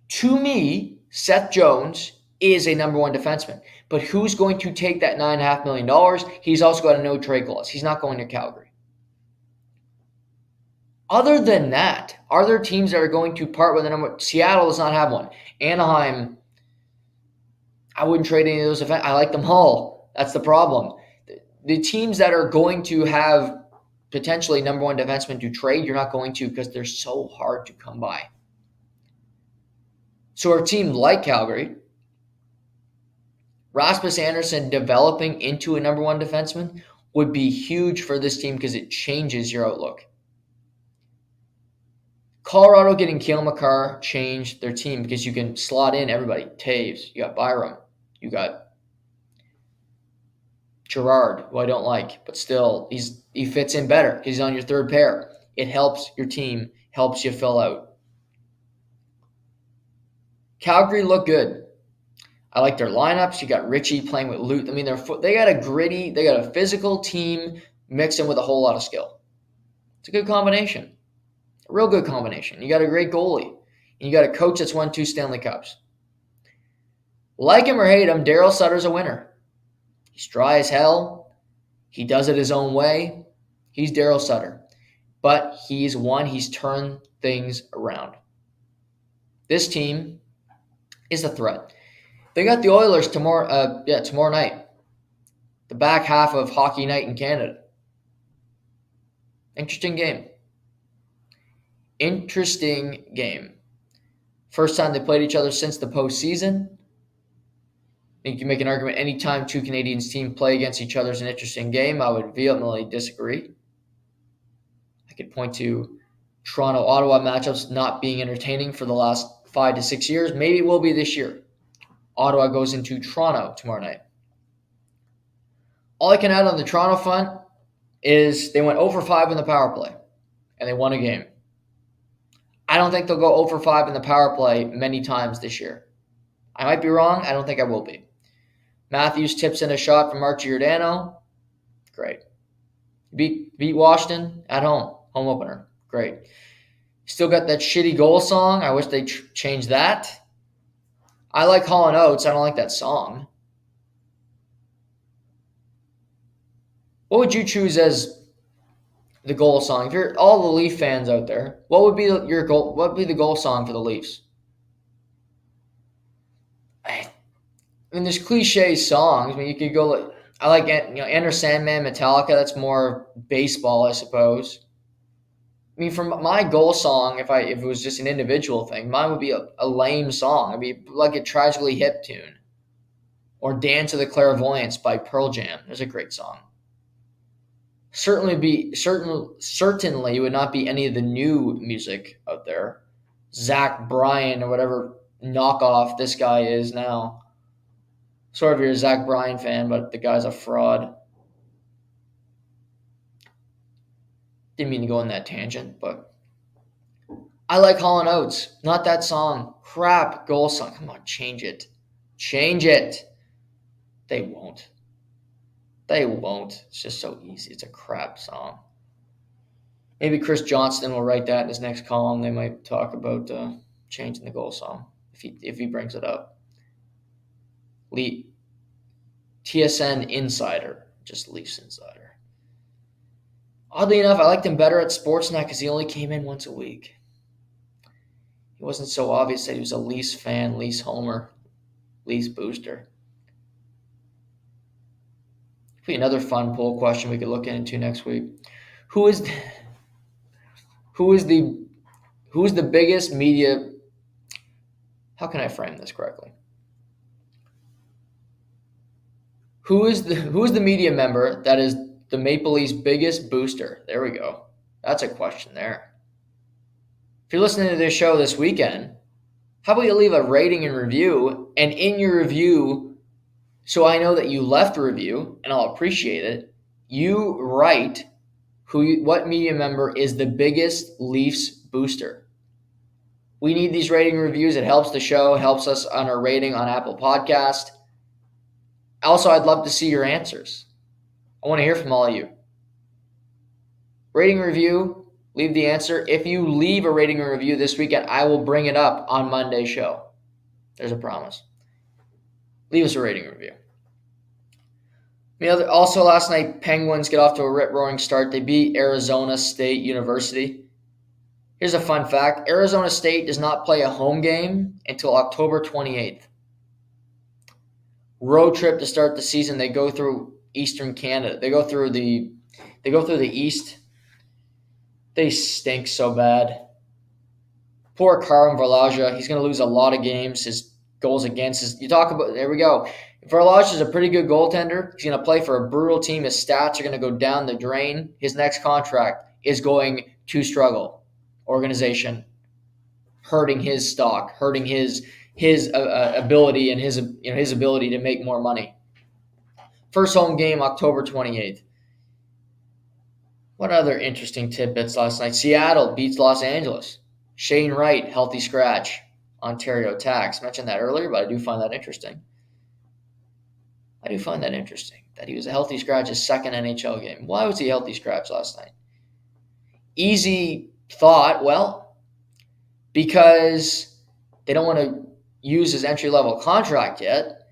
To me, Seth Jones is a number one defenseman. But who's going to take that $9.5 million? He's also got a no-trade clause. He's not going to Calgary. Other than that, are there teams that are going to part with a number? Seattle does not have one. Anaheim, I wouldn't trade any of those. I like them all. That's the problem. The teams that are going to have potentially number one defensemen to trade, you're not going to because they're so hard to come by. So a team like Calgary, Rasmus Andersson developing into a number one defenseman would be huge for this team because it changes your outlook. Colorado getting Cale Makar changed their team because you can slot in everybody. Taves, you got Byram, you got Gerard, who I don't like, but still he fits in better because he's on your third pair. It helps your team, helps you fill out. Calgary looked good. I like their lineups. You got Richie playing with Lute. I mean, they got a gritty, they got a physical team mixed in with a whole lot of skill. It's a good combination. A real good combination. You got a great goalie. And you got a coach that's won 2 Stanley Cups. Like him or hate him, Daryl Sutter's a winner. He's dry as hell. He does it his own way. He's Daryl Sutter. But he's turned things around. This team is a threat. They got the Oilers tomorrow night. The back half of Hockey Night in Canada. Interesting game. First time they played each other since the postseason. You can make an argument anytime 2 Canadians teams play against each other is an interesting game. I would vehemently disagree. I could point to Toronto-Ottawa matchups not being entertaining for the last 5 to 6 years. Maybe it will be this year. Ottawa goes into Toronto tomorrow night. All I can add on the Toronto front is they went 0-for-5 in the power play, and they won a game. I don't think they'll go 0-for-5 in the power play many times this year. I might be wrong. I don't think I will be. Matthews tips in a shot from Archie Giordano. Great. Beat Washington at home. Home opener. Great. Still got that shitty goal song. I wish they changed that. I like Hall & Oates. I don't like that song. What would you choose as the goal song? If you're all the Leaf fans out there, what would be your goal? What would be the goal song for the Leafs? I mean, there's cliche songs. I mean, you could go. I like Enter Sandman, Metallica. That's more baseball, I suppose. I mean, for my goal song, if it was just an individual thing, mine would be a lame song. It'd be like a Tragically Hip tune, or "Dance of the Clairvoyants" by Pearl Jam. There's a great song. Certainly would not be any of the new music out there. Zach Bryan or whatever knockoff this guy is now. Sorry if you're a Zach Bryan fan, but the guy's a fraud. Didn't mean to go on that tangent, but I like Hall & Oates. Not that song. Crap goal song. Come on, change it. Change it. They won't. They won't. It's just so easy. It's a crap song. Maybe Chris Johnston will write that in his next column. They might talk about changing the goal song if he brings it up. TSN Insider, just Leafs Insider. Oddly enough, I liked him better at Sportsnet because he only came in once a week. He wasn't so obvious that he was a Leafs fan, Leafs homer, Leafs booster. Be another fun poll question we could look into next week. Who is the biggest media? How can I frame this correctly? Who is the media member that is the Maple Leafs' biggest booster? There we go. That's a question there. If you're listening to this show this weekend, how about you leave a rating and review? And in your review, so I know that you left a review, and I'll appreciate it, you write what media member is the biggest Leafs booster. We need these rating reviews. It helps the show, helps us on our rating on Apple Podcast. Also, I'd love to see your answers. I want to hear from all of you. Rating review, leave the answer. If you leave a rating and review this weekend, I will bring it up on Monday's show. There's a promise. Leave us a rating review. Also, last night, Penguins get off to a rip-roaring start. They beat Arizona State University. Here's a fun fact. Arizona State does not play a home game until October 28th. Road trip to start the season. They go through Eastern Canada. They go through the East. They stink so bad. Poor Karim Verlaja. He's going to lose a lot of games. His goals against there we go. Verlaja is a pretty good goaltender. He's going to play for a brutal team. His stats are going to go down the drain. His next contract is going to struggle. Organization hurting his stock, hurting his ability and his ability to make more money. First home game, October 28th. What other interesting tidbits last night? Seattle beats Los Angeles. Shane Wright, healthy scratch. Ontario tax. I mentioned that earlier, but I do find that interesting. That he was a healthy scratch his second NHL game. Why was he a healthy scratch last night? Easy thought, well, because they don't want to use his entry-level contract yet,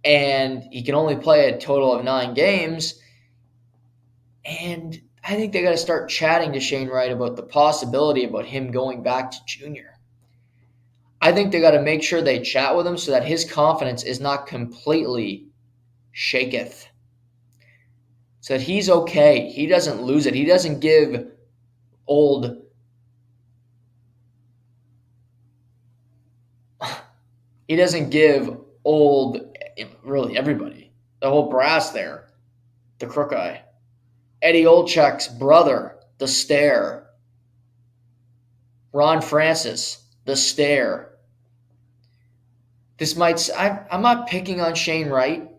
and he can only play a total of 9 games. And I think they got to start chatting to Shane Wright about the possibility about him going back to junior. I think they got to make sure they chat with him so that his confidence is not completely shaketh. So that he's okay. He doesn't lose it. He doesn't give old really everybody, the whole brass there, the crook eye. Eddie Olczyk's brother, the stare. Ron Francis, the stare. I'm not picking on Shane Wright,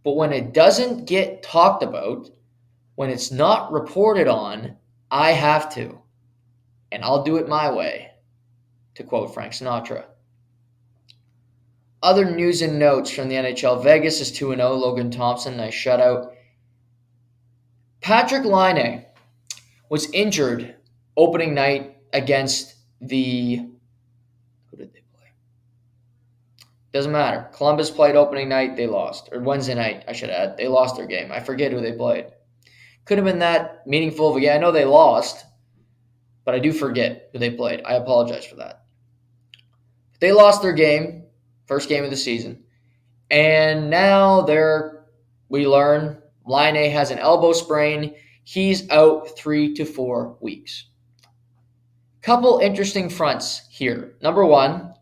but when it doesn't get talked about, when it's not reported on, I have to. And I'll do it my way, to quote Frank Sinatra. Other news and notes from the NHL. Vegas is 2-0. Logan Thompson, nice shutout. Patrik Laine was injured opening night against who did they play? Doesn't matter. Columbus played opening night, they lost. Or Wednesday night, I should add. They lost their game. I forget who they played. Could have been that meaningful of a game. I know they lost, but I do forget who they played. I apologize for that. They lost their game, first game of the season. And now we learn Laine has an elbow sprain. He's out 3 to 4 weeks. Couple interesting fronts here. Number one,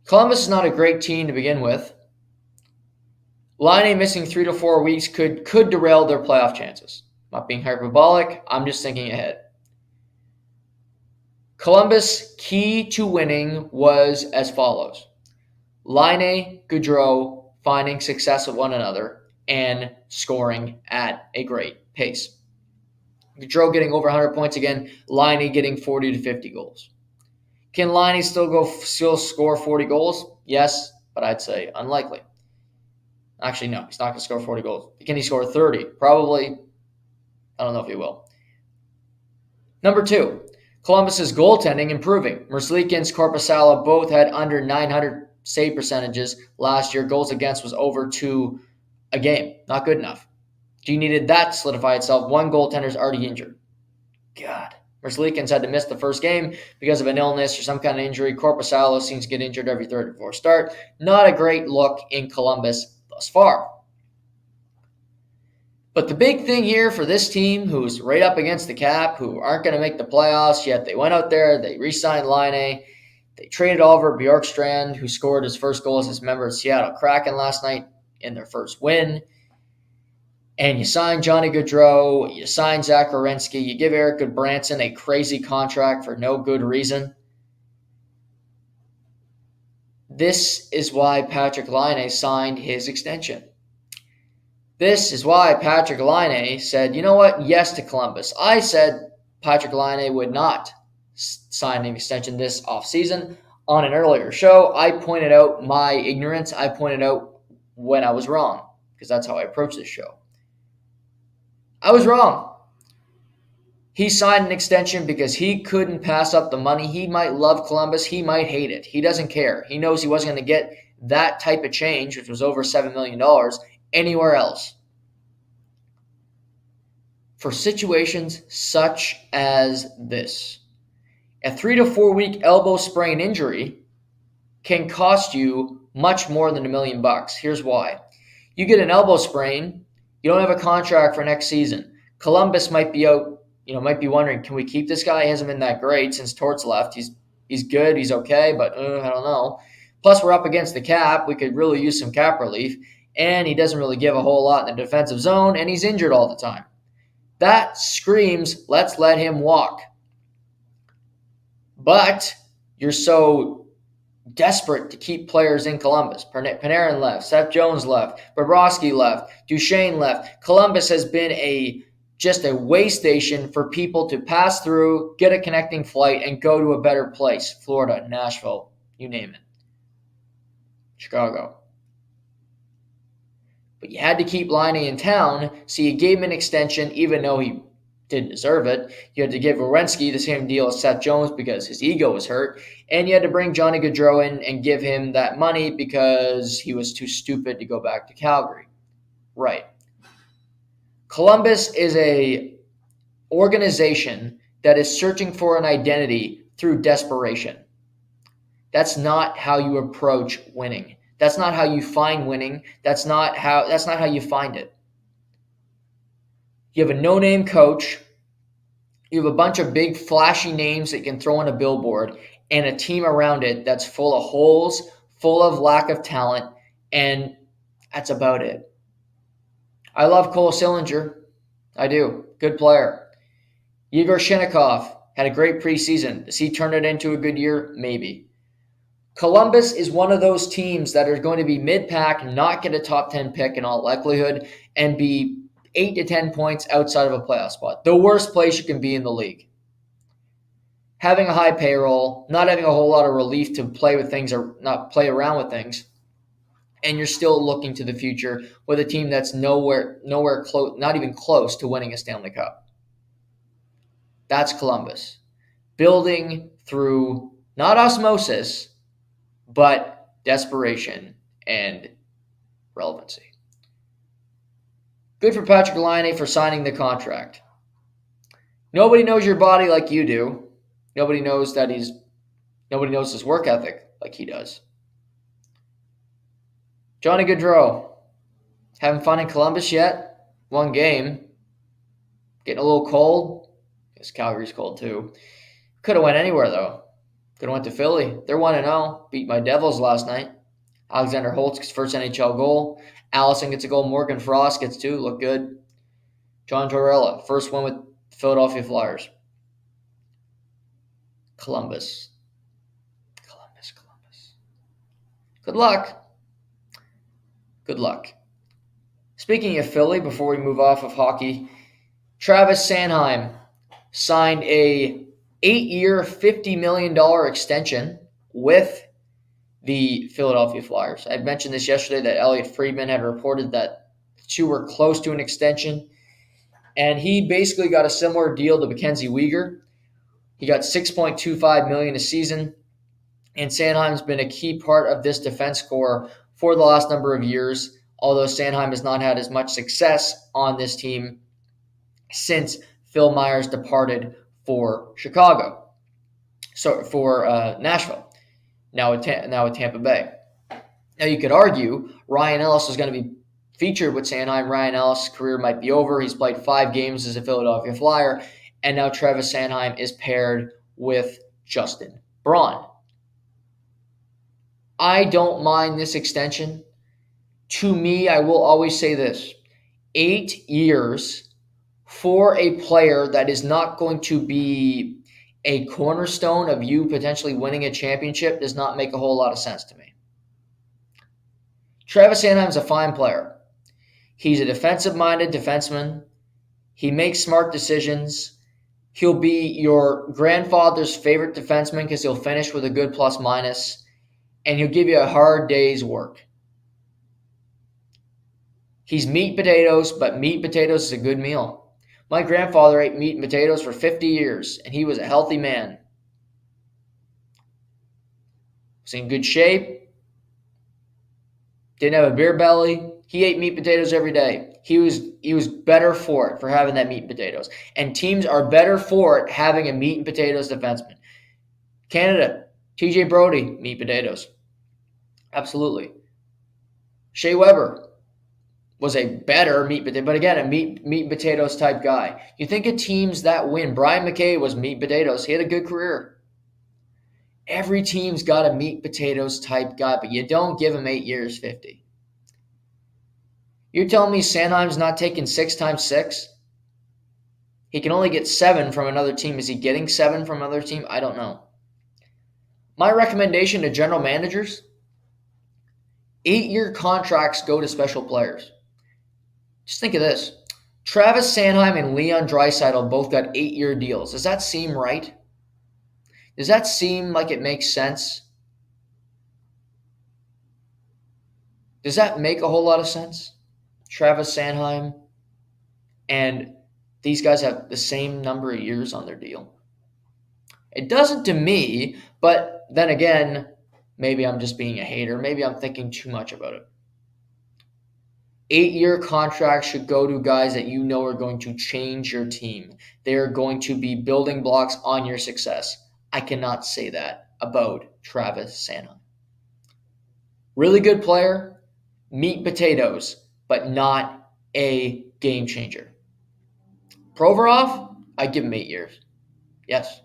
Columbus is not a great team to begin with. Laine missing 3 to 4 weeks could derail their playoff chances. Not being hyperbolic, I'm just thinking ahead. Columbus' key to winning was as follows. Laine, Gaudreau finding success with one another and scoring at a great pace. Gaudreau getting over 100 points again, Laine getting 40 to 50 goals. Can Laine still score 40 goals? Yes, but I'd say unlikely. Actually, no, he's not going to score 40 goals. Can he score 30? Probably. I don't know if he will. Number two, Columbus's goaltending improving. Merzlikins, Korpisalo both had under 900 save percentages last year. Goals against was over 2 a game. Not good enough. G needed that to solidify itself. One goaltender's already injured. God. Merzlikins had to miss the first game because of an illness or some kind of injury. Korpisalo seems to get injured every third or fourth start. Not a great look in Columbus thus far. But the big thing here for this team, who's right up against the cap, who aren't going to make the playoffs, yet they went out there, they re-signed Laine, they traded Oliver Bjorkstrand, who scored his first goal as a member of Seattle Kraken last night in their first win. And you sign Johnny Gaudreau, you sign Zach Werenski, you give Eric Goodbranson a crazy contract for no good reason. This is why Patrik Laine signed his extension. This is why Patrik Laine said, you know what, yes to Columbus. I said Patrik Laine would not sign an extension this offseason. On an earlier show, I pointed out my ignorance. I pointed out when I was wrong, because that's how I approach this show. I was wrong. He signed an extension because he couldn't pass up the money. He might love Columbus. He might hate it. He doesn't care. He knows he wasn't going to get that type of change, which was over $7 million, anywhere else. For situations such as this, a 3 to 4 week elbow sprain injury can cost you much more than $1 million. Here's why. You get an elbow sprain, you don't have a contract for next season. Columbus might be out, might be wondering, can we keep this guy? He hasn't been that great since Torts left. He's good, he's okay, but I don't know. Plus, we're up against the cap. We could really use some cap relief. And he doesn't really give a whole lot in the defensive zone, and he's injured all the time. That screams, let's let him walk. But you're so desperate to keep players in Columbus. Panarin left. Seth Jones left. Bobrovsky left. Duchesne left. Columbus has been just a way station for people to pass through, get a connecting flight, and go to a better place. Florida, Nashville, you name it. Chicago. But you had to keep Laine in town, so you gave him an extension even though he didn't deserve it. You had to give Werenski the same deal as Seth Jones because his ego was hurt. And you had to bring Johnny Gaudreau in and give him that money because he was too stupid to go back to Calgary. Right. Columbus is a organization that is searching for an identity through desperation. That's not how you approach winning. That's not how you find winning. That's not how you find it. You have a no-name coach. You have a bunch of big flashy names that you can throw on a billboard and a team around it that's full of holes, full of lack of talent, and that's about it. I love Cole Sillinger. I do. Good player. Igor Shinnikov had a great preseason. Does he turn it into a good year? Maybe. Columbus is one of those teams that are going to be mid-pack, not get a top 10 pick in all likelihood, and be 8 to 10 points outside of a playoff spot. The worst place you can be in the league. Having a high payroll, not having a whole lot of relief to play with things or not play around with things, and you're still looking to the future with a team that's nowhere close, not even close to winning a Stanley Cup. That's Columbus. Building through not osmosis, but desperation and relevancy. Good for Patrick Laine for signing the contract. Nobody knows your body like you do. Nobody knows his work ethic like he does. Johnny Gaudreau, having fun in Columbus yet? One game. Getting a little cold. I guess Calgary's cold too. Could have went anywhere though. Could have went to Philly. They're 1-0. Beat my Devils last night. Alexander Holtz's first NHL goal. Allison gets a goal. Morgan Frost gets two. Look good. John Tortorella, first one with Philadelphia Flyers. Columbus. Good luck. Good luck. Speaking of Philly, before we move off of hockey, Travis Sanheim signed a 8-year, $50 million extension with the Philadelphia Flyers. I mentioned this yesterday that Elliot Friedman had reported that the two were close to an extension, and he basically got a similar deal to Mackenzie Weegar. He got $6.25 million a season, and Sanheim's been a key part of this defense core for the last number of years, although Sanheim has not had as much success on this team since Phil Myers departed for Chicago. So for Nashville, now with Tampa Bay. Now you could argue Ryan Ellis is going to be featured with Sanheim. Ryan Ellis' career might be over. He's played 5 games as a Philadelphia Flyer, and now Travis Sanheim is paired with Justin Braun. I don't mind this extension. To me, I will always say this. 8 years for a player that is not going to be a cornerstone of you potentially winning a championship does not make a whole lot of sense to me. Travis Sanheim's a fine player. He's a defensive-minded defenseman. He makes smart decisions. He'll be your grandfather's favorite defenseman because he'll finish with a good plus-minus, and he'll give you a hard day's work. He's meat and potatoes, but meat and potatoes is a good meal. My grandfather ate meat and potatoes for 50 years, and he was a healthy man. Was in good shape. Didn't have a beer belly. He ate meat and potatoes every day. He was better for it, for having that meat and potatoes. And teams are better for it having a meat and potatoes defenseman. Canada, TJ Brody, meat and potatoes. Absolutely. Shea Weber was a better meat potato, but again, a meat and potatoes type guy. You think of teams that win. Brian McKay was meat and potatoes. He had a good career. Every team's got a meat and potatoes type guy, but you don't give him 8 years, 50. You're telling me Sanheim's not taking 6 times 6? He can only get 7 from another team. Is he getting 7 from another team? I don't know. My recommendation to general managers, 8-year contracts go to special players. Just think of this. Travis Sanheim and Leon Draisaitl both got 8-year deals. Does that seem right? Does that seem like it makes sense? Does that make a whole lot of sense? Travis Sanheim and these guys have the same number of years on their deal? It doesn't to me, but then again, maybe I'm just being a hater. Maybe I'm thinking too much about it. 8-year contracts should go to guys that you know are going to change your team. They are going to be building blocks on your success. I cannot say that about Travis Sanheim. Really good player, meat potatoes, but not a game changer. Provorov, I'd give him 8 years. Yes.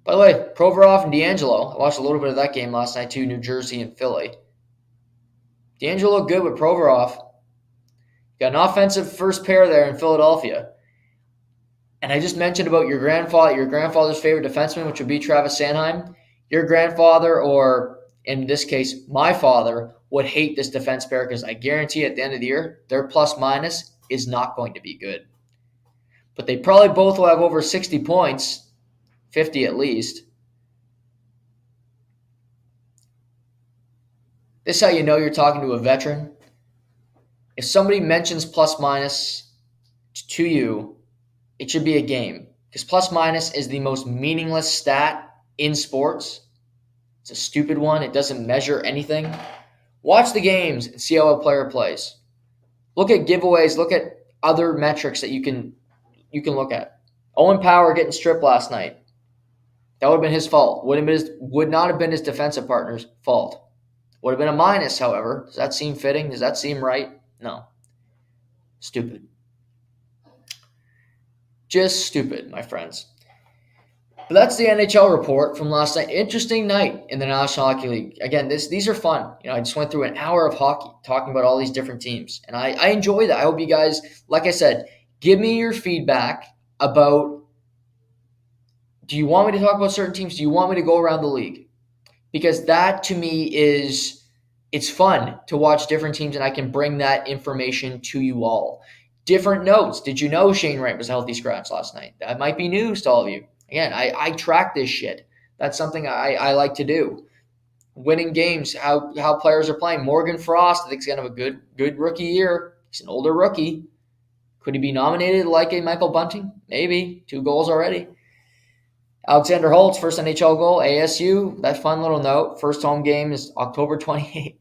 By the way, Provorov and D'Angelo, I watched a little bit of that game last night too, New Jersey and Philly. D'Angelo looked good with Provorov. Got an offensive first pair there in Philadelphia. And I just mentioned about your grandfather's favorite defenseman, which would be Travis Sanheim. Your grandfather, or in this case, my father, would hate this defense pair because I guarantee at the end of the year, their plus minus is not going to be good. But they probably both will have over 60 points, 50 at least. This is how you know you're talking to a veteran. If somebody mentions plus minus to you, it should be a game. Because plus minus is the most meaningless stat in sports. It's a stupid one. It doesn't measure anything. Watch the games and see how a player plays. Look at giveaways. Look at other metrics that you can look at. Owen Power getting stripped last night. That would have been his fault. Would not have been his defensive partner's fault. Would have been a minus, however. Does that seem fitting? Does that seem right? No. Stupid. Just stupid, my friends. But that's the NHL report from last night. Interesting night in the National Hockey League. Again, these are fun. I just went through an hour of hockey talking about all these different teams. And I enjoy that. I hope you guys, like I said, give me your feedback about, do you want me to talk about certain teams? Do you want me to go around the league? Because that to me it's fun to watch different teams, and I can bring that information to you all. Different notes. Did you know Shane Wright was a healthy scratch last night? That might be news to all of you. Again, I track this shit. That's something I like to do. Winning games, how players are playing. Morgan Frost, I think, is going to have a good rookie year. He's an older rookie. Could he be nominated like a Michael Bunting? Maybe. 2 goals already. Alexander Holtz, first NHL goal, ASU. That fun little note. First home game is October 28th.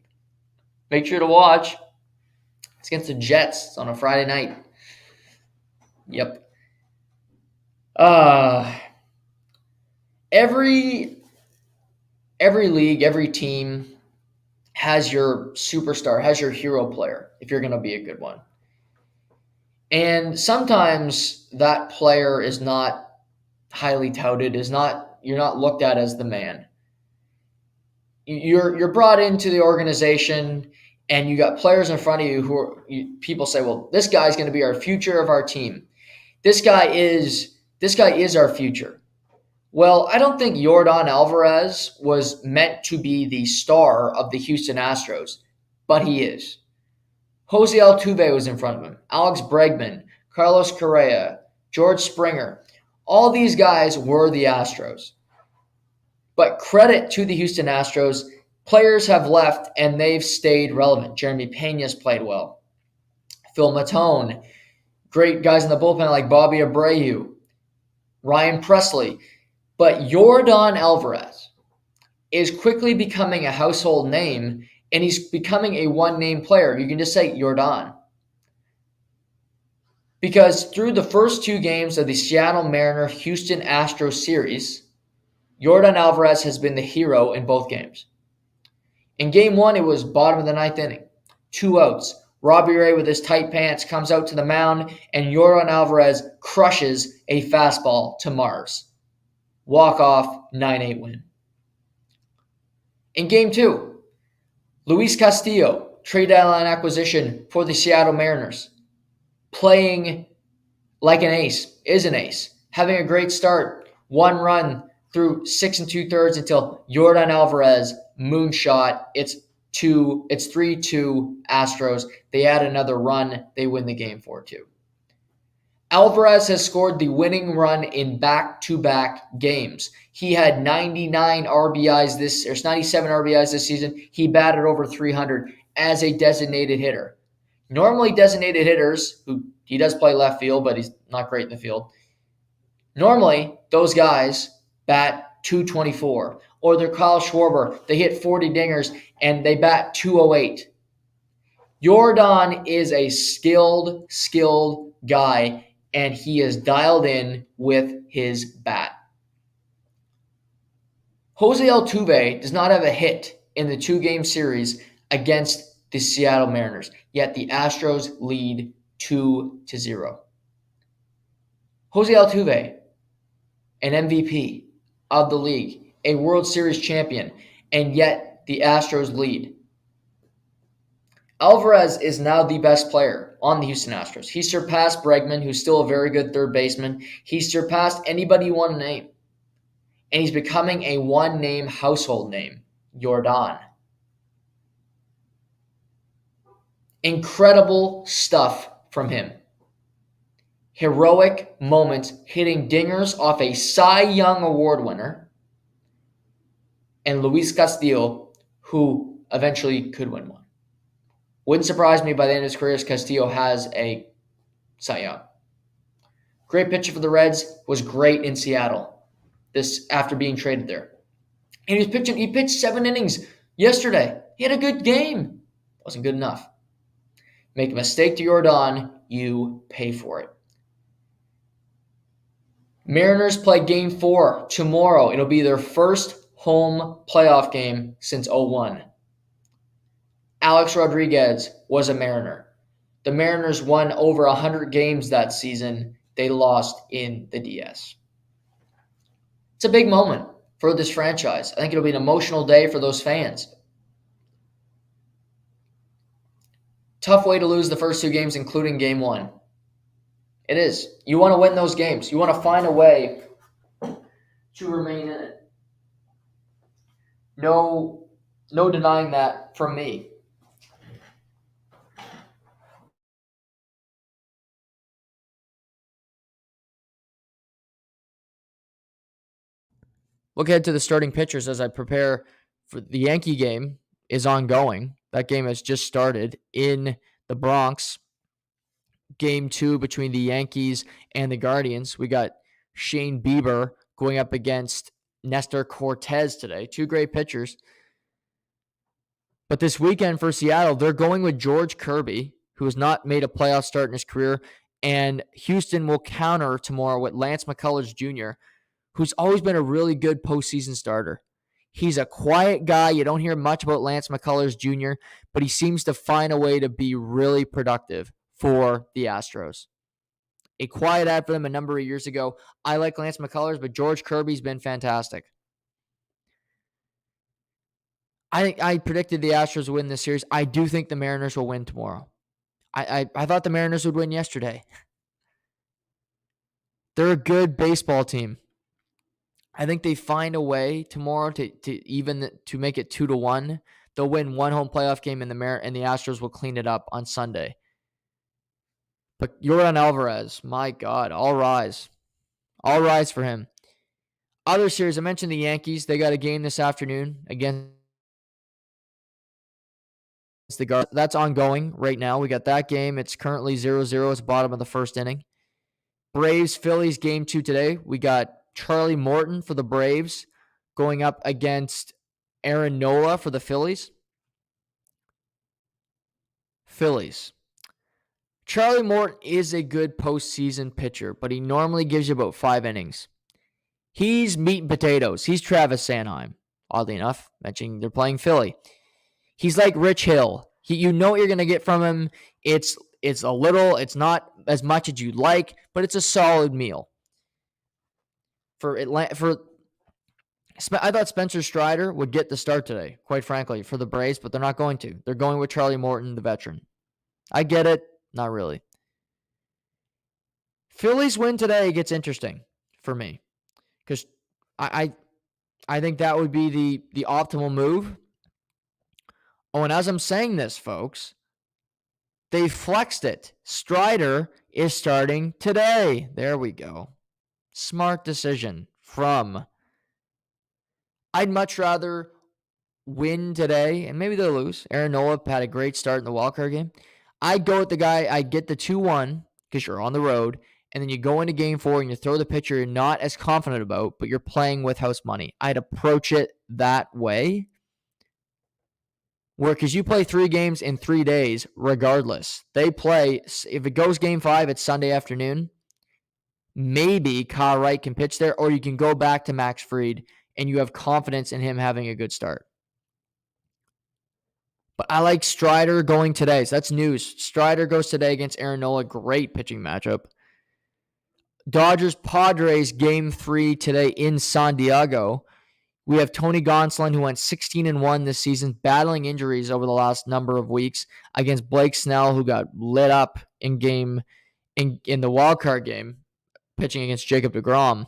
Make sure to watch. It's against the Jets. It's on a Friday night. Yep. Every league, every team has your superstar, has your hero player, if you're going to be a good one. And sometimes that player is not highly touted, you're not looked at as the man. You're brought into the organization, and you got players in front of you people say, well, this guy's going to be our future of our team. This guy is our future. Well, I don't think Yordan Alvarez was meant to be the star of the Houston Astros, but he is. Jose Altuve was in front of him. Alex Bregman, Carlos Correa, George Springer. All these guys were the Astros. But credit to the Houston Astros, players have left and they've stayed relevant. Jeremy Pena's played well. Phil Matone, great guys in the bullpen like Bobby Abreu, Ryan Presley. But Yordan Alvarez is quickly becoming a household name, and he's becoming a one-name player. You can just say Yordan. Because through the first 2 games of the Seattle Mariner-Houston Astros series, Yordan Alvarez has been the hero in both games. In game 1, it was bottom of the 9th inning. 2 outs. Robbie Ray with his tight pants comes out to the mound, and Yordan Alvarez crushes a fastball to Mars. Walk-off, 9-8 win. In game 2, Luis Castillo, trade deadline acquisition for the Seattle Mariners. Playing like an ace, is an ace. Having a great start. 1 run through 6 2/3 until Yordan Alvarez moonshot. It's 3-2 Astros. They add another run. They win the game 4-2. Alvarez has scored the winning run in back-to-back games. He had 97 RBIs this season. He batted over 300 as a designated hitter. Normally designated hitters, who he does play left field, but he's not great in the field. Normally, those guys bat 224, or they're Kyle Schwarber. They hit 40 dingers and they bat 208. Yordan is a skilled guy, and he is dialed in with his bat. Jose Altuve does not have a hit in the 2-game series against the Seattle Mariners, yet the Astros lead 2-0. Jose Altuve, an MVP of the league, a World Series champion, and yet the Astros lead. Alvarez is now the best player on the Houston Astros. He surpassed Bregman, who's still a very good third baseman. He surpassed anybody you want to name. And he's becoming a one-name household name, Yordan. Incredible stuff from him. Heroic moments, hitting dingers off a Cy Young Award winner, and Luis Castillo, who eventually could win one. Wouldn't surprise me by the end of his career, as Castillo has a Cy Young. Great pitcher for the Reds, was great in Seattle this after being traded there. And he pitched 7 innings yesterday. He had a good game. Wasn't good enough. Make a mistake to Yordan, you pay for it. Mariners play Game 4 tomorrow. It'll be their first home playoff game since 2001. Alex Rodriguez was a Mariner. The Mariners won over 100 games that season. They lost in the DS. It's a big moment for this franchise. I think it'll be an emotional day for those fans. Tough way to lose the first 2 games, including Game 1. It is. You want to win those games. You want to find a way to remain in it. No denying that from me. Look ahead to the starting pitchers as I prepare for the Yankee game is ongoing. That game has just started in the Bronx. Game 2 between the Yankees and the Guardians. We got Shane Bieber going up against Nestor Cortez today. 2 great pitchers. But this weekend for Seattle, they're going with George Kirby, who has not made a playoff start in his career. And Houston will counter tomorrow with Lance McCullers Jr., who's always been a really good postseason starter. He's a quiet guy. You don't hear much about Lance McCullers Jr., but he seems to find a way to be really productive for the Astros. A quiet ad for them a number of years ago. I like Lance McCullers, but George Kirby's been fantastic. I predicted the Astros would win this series. I do think the Mariners will win tomorrow. I thought the Mariners would win yesterday. They're a good baseball team. I think they find a way tomorrow to make it 2-1. They'll win one home playoff game and the Astros will clean it up on Sunday. But Yordan Alvarez, my God, all rise. All rise for him. Other series, I mentioned the Yankees. They got a game this afternoon against the Guardians. That's ongoing right now. We got that game. It's currently 0-0. It's bottom of the first inning. Braves, Phillies, game 2 today. We got Charlie Morton for the Braves going up against Aaron Nola for the Phillies. Charlie Morton is a good postseason pitcher, but he normally gives you about 5 innings. He's meat and potatoes. He's Travis Sanheim, oddly enough, mentioning they're playing Philly. He's like Rich Hill. You know what you're going to get from him. It's a little, it's not as much as you'd like, but it's a solid meal. I thought Spencer Strider would get the start today, quite frankly, for the Braves, but they're not going to. They're going with Charlie Morton, the veteran. I get it. Not really. Phillies win today gets interesting for me because I think that would be the optimal move. Oh, and as I'm saying this, folks, they flexed it. Strider is starting today. There we go. Smart decision from. I'd much rather win today, and maybe they'll lose. Aaron Nola had a great start in the wildcard game. I'd go with the guy. I'd get the 2-1 because you're on the road, and then you go into game 4 and you throw the pitcher you're not as confident about, but you're playing with house money. I'd approach it that way. Where, because you play 3 games in 3 days regardless. They play, if it goes game 5, it's Sunday afternoon. Maybe Kyle Wright can pitch there, or you can go back to Max Fried and you have confidence in him having a good start. But I like Strider going today. So that's news. Strider goes today against Aaron Nola. Great pitching matchup. Dodgers-Padres game 3 today in San Diego. We have Tony Gonsolin, who went 16-1 this season, battling injuries over the last number of weeks, against Blake Snell, who got lit up in the wild card game, pitching against Jacob deGrom.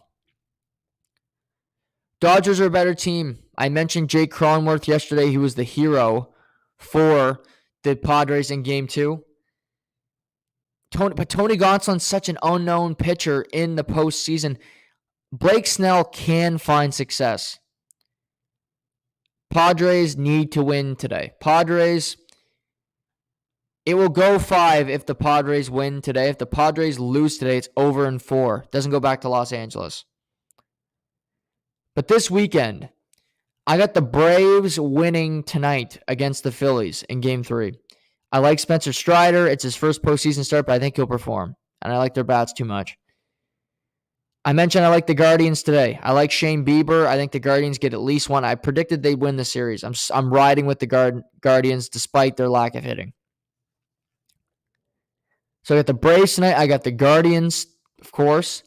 Dodgers are a better team. I mentioned Jake Cronenworth yesterday. He was the hero for the Padres in game 2. But Tony Gonsolin's such an unknown pitcher in the postseason. Blake Snell can find success. Padres need to win today. Padres, it will go 5 if the Padres win today. If the Padres lose today, it's over in 4. Doesn't go back to Los Angeles. But this weekend, I got the Braves winning tonight against the Phillies in game 3. I like Spencer Strider. It's his first postseason start, but I think he'll perform. And I like their bats too much. I mentioned I like the Guardians today. I like Shane Bieber. I think the Guardians get at least one. I predicted they'd win the series. I'm riding with the Guardians despite their lack of hitting. So I got the Braves tonight. I got the Guardians, of course,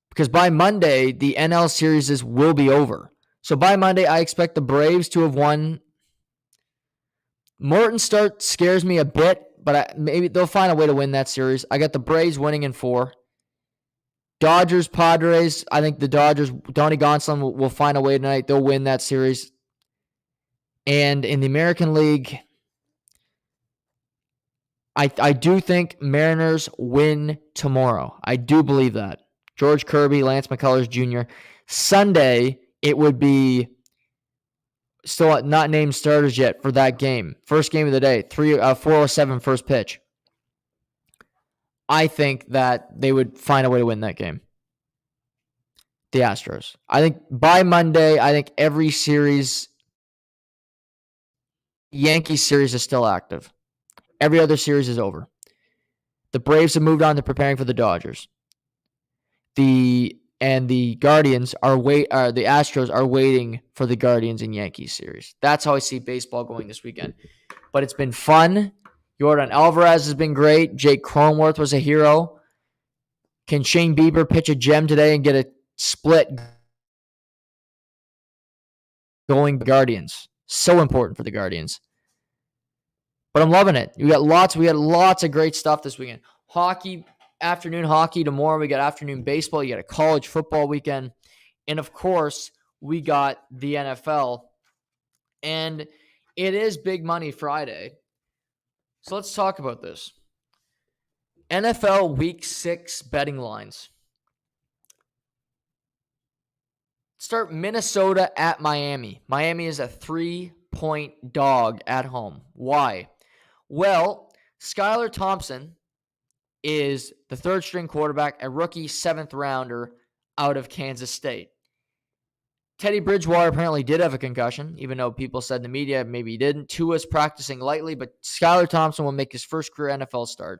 because by Monday, the NL series will be over. So by Monday, I expect the Braves to have won. Morton's start scares me a bit, but maybe they'll find a way to win that series. I got the Braves winning in 4. Dodgers, Padres, I think the Dodgers, Tony Gonsolin will find a way tonight. They'll win that series. And in the American League, I do think Mariners win tomorrow. I do believe that. George Kirby, Lance McCullers Jr. Sunday, it would be still not named starters yet for that game. First game of the day, 4:07 first pitch. I think that they would find a way to win that game. The Astros. I think by Monday, every series, Yankees series is still active. Every other series is over. The Braves have moved on to preparing for the Dodgers. The Guardians the Astros are waiting for the Guardians and Yankees series. That's how I see baseball going this weekend. But it's been fun. Yordan Alvarez has been great. Jake Cronenworth was a hero. Can Shane Bieber pitch a gem today and get a split going Guardians? So important for the Guardians. But I'm loving it. We got lots of great stuff this weekend. Afternoon hockey tomorrow. We got afternoon baseball. You got a college football weekend. And of course, we got the NFL. And it is Big Money Friday. So let's talk about this. NFL Week 6 betting lines. Start Minnesota at Miami. Miami is a 3-point dog at home. Why? Well, Skylar Thompson is the third-string quarterback, a rookie 7th rounder out of Kansas State. Teddy Bridgewater apparently did have a concussion, even though people said in the media maybe he didn't. Tua's practicing lightly, but Skylar Thompson will make his first career NFL start.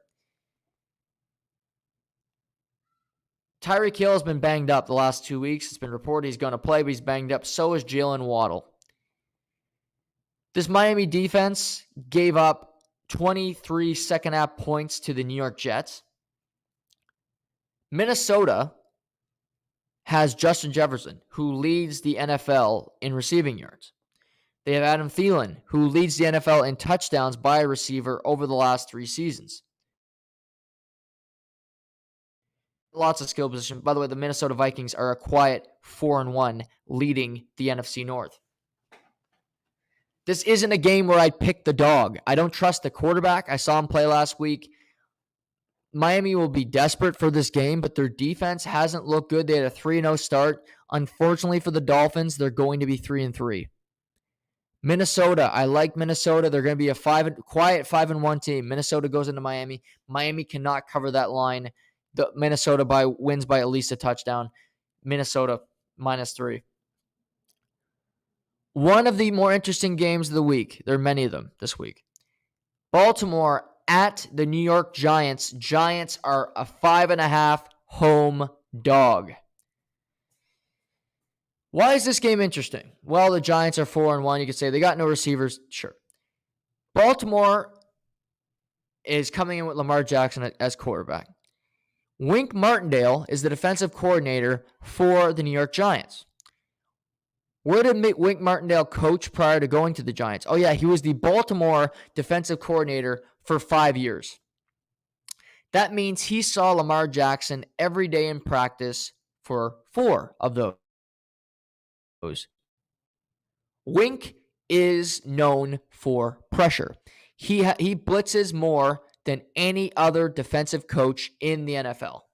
Tyreek Hill has been banged up the last 2 weeks. It's been reported he's going to play, but he's banged up. So is Jalen Waddle. This Miami defense gave up 23 second-half points to the New York Jets. Minnesota has Justin Jefferson, who leads the NFL in receiving yards. They have Adam Thielen, who leads the NFL in touchdowns by a receiver over the last 3 seasons. Lots of skill position. By the way, the Minnesota Vikings are a quiet 4-1, leading the NFC North. This isn't a game where I pick the dog. I don't trust the quarterback. I saw him play last week. Miami will be desperate for this game, but their defense hasn't looked good. They had a 3-0 start. Unfortunately for the Dolphins, they're going to be 3-3. Minnesota, I like Minnesota. They're going to be a quiet 5-1 team. Minnesota goes into Miami. Miami cannot cover that line. The Minnesota wins by at least a touchdown. Minnesota -3. One of the more interesting games of the week. There are many of them this week. Baltimore at the New York Giants. Giants are a 5.5 home dog. Why is this game interesting? Well, the Giants are 4-1. You could say they got no receivers. Sure. Baltimore is coming in with Lamar Jackson as quarterback. Wink Martindale is the defensive coordinator for the New York Giants. Where did Wink Martindale coach prior to going to the Giants? Oh, yeah, he was the Baltimore defensive coordinator for 5 years. That means he saw Lamar Jackson every day in practice for 4 of those. Wink is known for pressure. He blitzes more than any other defensive coach in the NFL.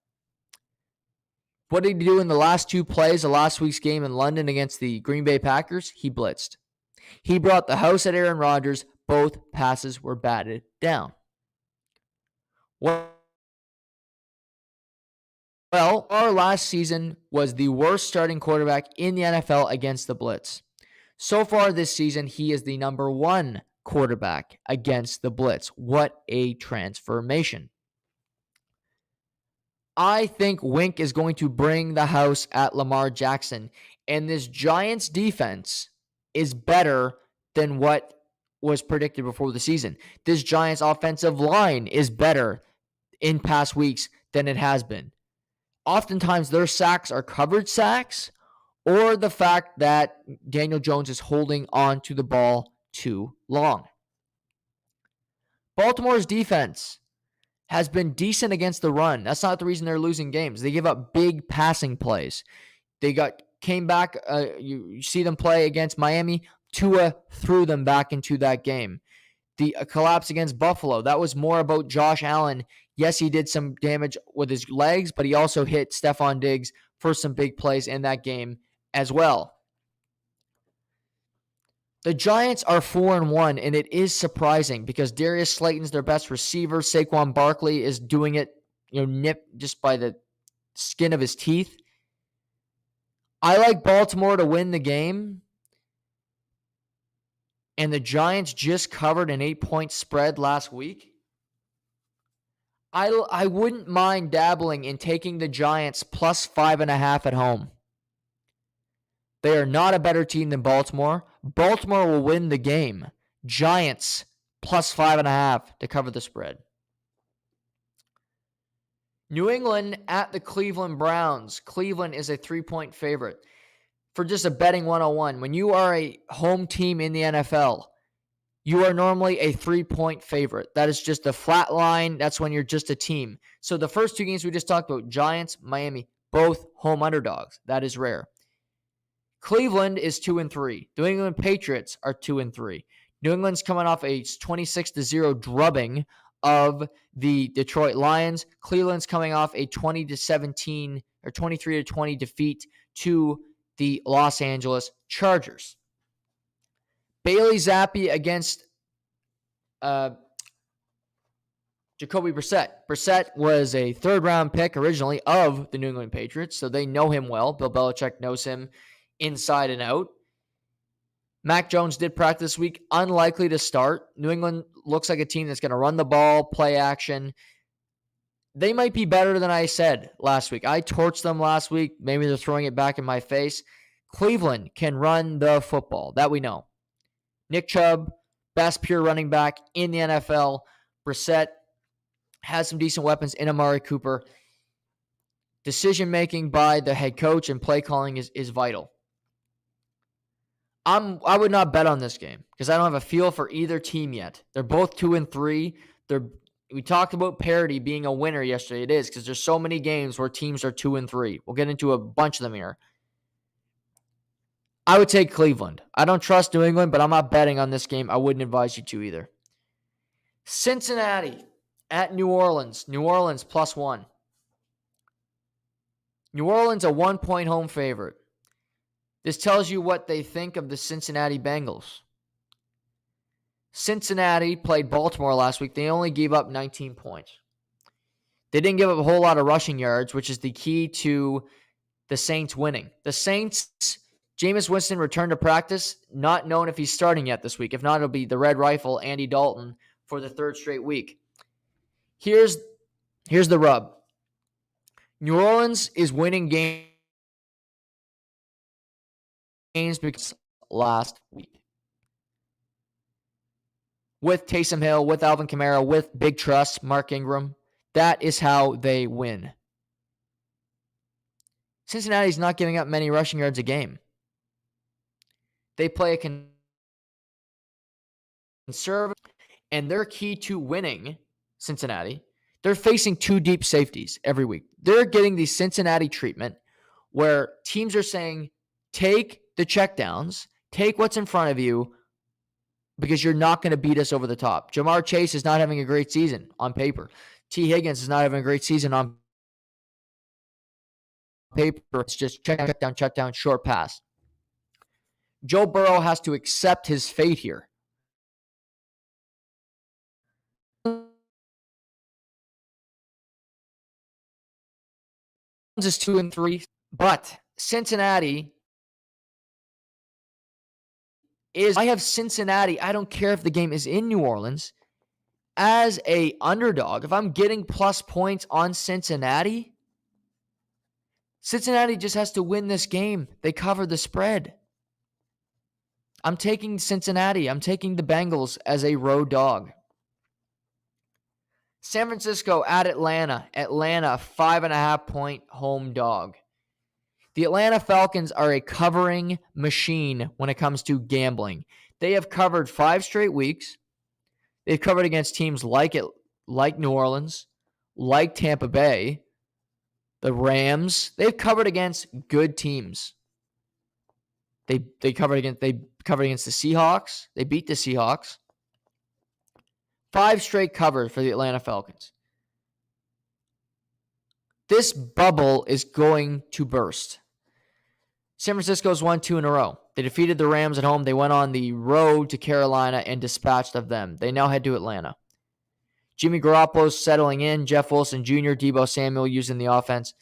What did he do in the last 2 plays of last week's game in London against the Green Bay Packers? He blitzed. He brought the house at Aaron Rodgers. Both passes were batted down. Well, our last season was the worst starting quarterback in the NFL against the blitz. So far this season, he is the number 1 quarterback against the blitz. What a transformation. I think Wink is going to bring the house at Lamar Jackson. And this Giants defense is better than what was predicted before the season. This Giants offensive line is better in past weeks than it has been. Oftentimes, their sacks are covered sacks or the fact that Daniel Jones is holding on to the ball too long. Baltimore's defense has been decent against the run. That's not the reason they're losing games. They give up big passing plays. Came back. You see them play against Miami. Tua threw them back into that game. The collapse against Buffalo, that was more about Josh Allen. Yes, he did some damage with his legs, but he also hit Stephon Diggs for some big plays in that game as well. The Giants are 4-1, and it is surprising because Darius Slayton's their best receiver. Saquon Barkley is doing it, nipped just by the skin of his teeth. I like Baltimore to win the game, and the Giants just covered an 8-point spread last week. I wouldn't mind dabbling in taking the Giants plus 5.5 at home. They are not a better team than Baltimore. Baltimore will win the game. Giants plus 5.5 to cover the spread. New England at the Cleveland Browns. Cleveland is a 3-point favorite. For just a betting 101, when you are a home team in the NFL, you are normally a 3-point favorite. That is just a flat line. That's when you're just a team. So the first 2 games we just talked about, Giants, Miami, both home underdogs. That is rare. Cleveland is 2-3. New England Patriots are 2-3. New England's coming off a 26-0 drubbing of the Detroit Lions. Cleveland's coming off a 20-17 or 23-20 defeat to the Los Angeles Chargers. Bailey Zappi against Jacoby Brissett. Brissett was a 3rd-round pick originally of the New England Patriots, so they know him well. Bill Belichick knows him inside and out. Mac Jones did practice this week. Unlikely to start. New England looks like a team that's going to run the ball, play action. They might be better than I said last week. I torched them last week. Maybe they're throwing it back in my face. Cleveland can run the football. That we know. Nick Chubb, best pure running back in the NFL. Brissett has some decent weapons in Amari Cooper. Decision-making by the head coach and play calling is vital. I would not bet on this game because I don't have a feel for either team yet. They're both 2-3. We talked about parity being a winner yesterday. It is because there's so many games where teams are 2-3. We'll get into a bunch of them here. I would take Cleveland. I don't trust New England, but I'm not betting on this game. I wouldn't advise you to either. Cincinnati at New Orleans. New Orleans +1. New Orleans a 1-point home favorite. This tells you what they think of the Cincinnati Bengals. Cincinnati played Baltimore last week. They only gave up 19 points. They didn't give up a whole lot of rushing yards, which is the key to the Saints winning. The Saints, Jameis Winston returned to practice, not known if he's starting yet this week. If not, it'll be the Red Rifle, Andy Dalton, for the third straight week. Here's the rub. New Orleans is winning games because last week. With Taysom Hill, with Alvin Kamara, with Big Trust, Mark Ingram, that is how they win. Cincinnati's not giving up many rushing yards a game. They play a conservative, and their key to winning, Cincinnati, they're facing two deep safeties every week. They're getting the Cincinnati treatment where teams are saying, take the checkdowns, take what's in front of you, because you're not going to beat us over the top. Jamar Chase is not having a great season on paper. T. Higgins is not having a great season on paper. It's just check down, short pass. Joe Burrow has to accept his fate here. Is 2-3, but Cincinnati I have Cincinnati. I don't care if the game is in New Orleans. As a underdog, if I'm getting plus points on Cincinnati just has to win this game. They cover the spread. I'm taking Cincinnati. I'm taking the Bengals as a road dog. San Francisco at Atlanta. Atlanta, 5.5-point home dog. The Atlanta Falcons are a covering machine when it comes to gambling. They have covered 5 straight weeks. They've covered against teams like New Orleans, like Tampa Bay, the Rams. They've covered against good teams. They covered against the Seahawks. They beat the Seahawks. 5 straight covers for the Atlanta Falcons. This bubble is going to burst. San Francisco's won 2 in a row. They defeated the Rams at home. They went on the road to Carolina and dispatched of them. They now head to Atlanta. Jimmy Garoppolo's settling in. Jeff Wilson Jr., Deebo Samuel using the offense.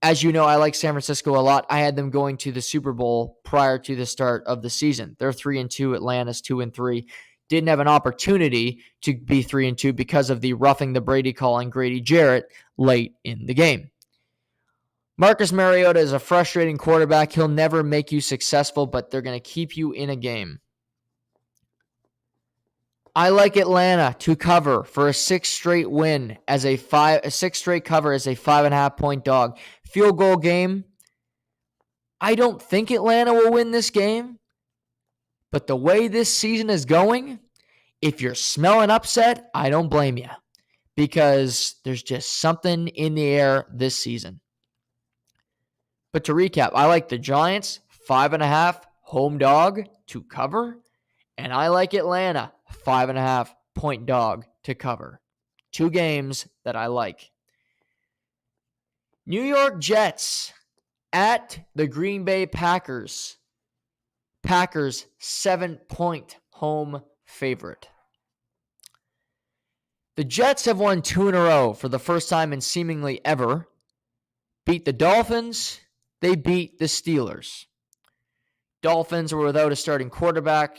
As you know, I like San Francisco a lot. I had them going to the Super Bowl prior to the start of the season. They're 3-2. Atlanta's 2-3. Didn't have an opportunity to be 3-2 because of the roughing the Brady call on Grady Jarrett late in the game. Marcus Mariota is a frustrating quarterback. He'll never make you successful, but they're going to keep you in a game. I like Atlanta to cover for a 6 straight win as a 6 straight cover as a 5.5-point dog. Field goal game. I don't think Atlanta will win this game, but the way this season is going, if you're smelling upset, I don't blame you, because there's just something in the air this season. But to recap, I like the Giants, 5.5 home dog to cover, and I like Atlanta, 5.5-point dog to cover. 2 games that I like. New York Jets at the Green Bay Packers. Packers, 7-point home favorite. The Jets have won 2 in a row for the first time in seemingly ever. Beat the Dolphins. They beat the Steelers. Dolphins were without a starting quarterback.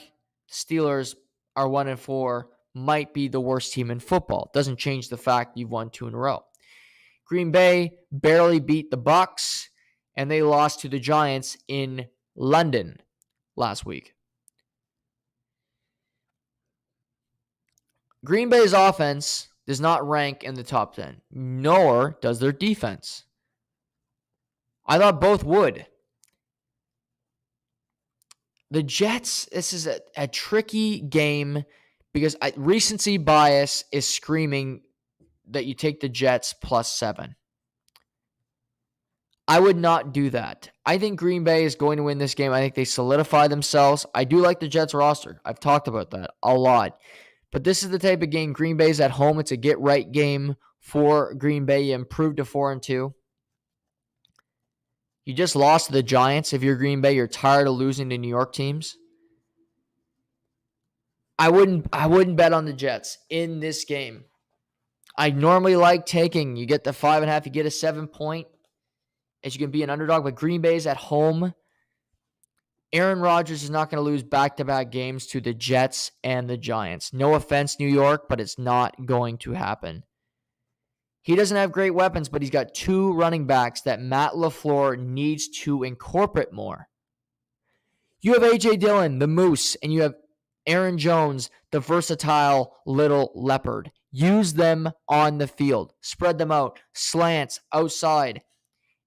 Steelers are 1-4. Might be the worst team in football. Doesn't change the fact you've won 2 in a row. Green Bay barely beat the Bucs, and they lost to the Giants in London last week. Green Bay's offense does not rank in the top 10, nor does their defense. I thought both would. The Jets, this is a tricky game because recency bias is screaming that you take the Jets +7. I would not do that. I think Green Bay is going to win this game. I think they solidify themselves. I do like the Jets roster. I've talked about that a lot. But this is the type of game. Green Bay's at home. It's a get-right game for Green Bay. You improved to 4-2. You just lost to the Giants. If you're Green Bay, you're tired of losing to New York teams. I wouldn't bet on the Jets in this game. I normally like taking, you get the 5.5, you get a 7-point, as you can be an underdog, but Green Bay's at home. Aaron Rodgers is not going to lose back-to-back games to the Jets and the Giants. No offense, New York, but it's not going to happen. He doesn't have great weapons, but he's got 2 running backs that Matt LaFleur needs to incorporate more. You have A.J. Dillon, the Moose, and you have Aaron Jones, the versatile little leopard. Use them on the field. Spread them out. Slants, outside.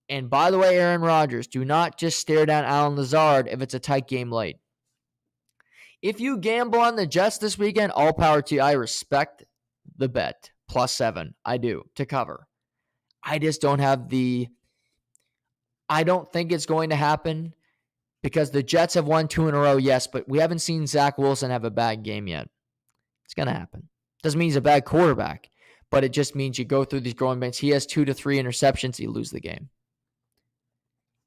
And by the way, Aaron Rodgers, do not just stare down Allen Lazard if it's a tight game late. If you gamble on the Jets this weekend, all power to you. I respect the bet. +7. I do, to cover. I just don't have I don't think it's going to happen because the Jets have won 2 in a row, yes, but we haven't seen Zach Wilson have a bad game yet. It's going to happen. Doesn't mean he's a bad quarterback, but it just means you go through these growing pains. He has 2 to 3 interceptions, you lose the game.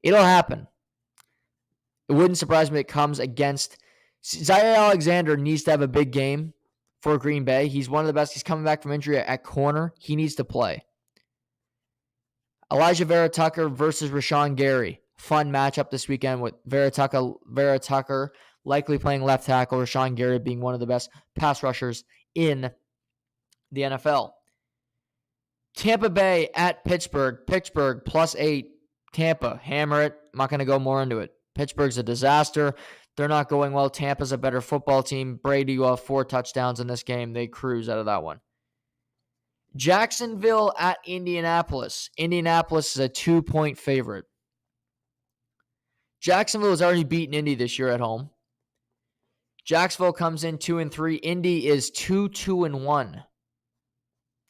It'll happen. It wouldn't surprise me if it comes against Zaire Alexander needs to have a big game for Green Bay. He's one of the best. He's coming back from injury at corner. He needs to play. Elijah Vera Tucker versus Rashawn Gary. Fun matchup this weekend with Vera Tucker likely playing left tackle, Rashawn Gary being one of the best pass rushers in the NFL. Tampa Bay at Pittsburgh. Pittsburgh +8. Tampa, hammer it. I'm not going to go more into it. Pittsburgh's a disaster. They're not going well. Tampa's a better football team. Brady will have 4 touchdowns in this game. They cruise out of that one. Jacksonville at Indianapolis. Indianapolis is a 2-point favorite. Jacksonville has already beaten Indy this year at home. Jacksonville comes in 2-3. Indy is 2-1.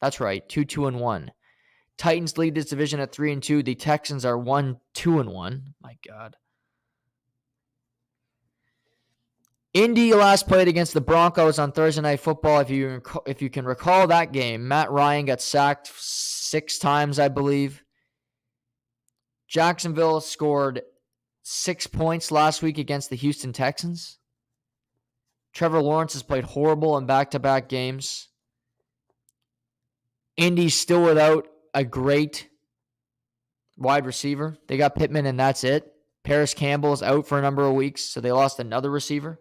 That's right, 2-1. Titans lead this division at 3-2. The Texans are 1-2-1. My God. Indy last played against the Broncos on Thursday Night Football. If you can recall that game, Matt Ryan got sacked 6 times, I believe. Jacksonville scored 6 points last week against the Houston Texans. Trevor Lawrence has played horrible in back-to-back games. Indy's still without a great wide receiver. They got Pittman, and that's it. Paris Campbell is out for a number of weeks, so they lost another receiver.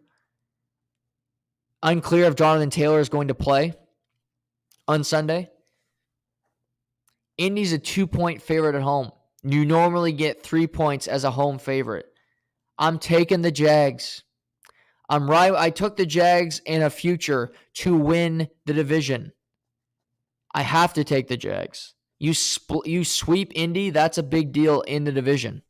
Unclear if Jonathan Taylor is going to play on Sunday. Indy's a 2-point favorite at home. You normally get 3 points as a home favorite. I'm taking the Jags. I took the Jags in a future to win the division. I have to take the Jags. You sweep Indy, that's a big deal in the division.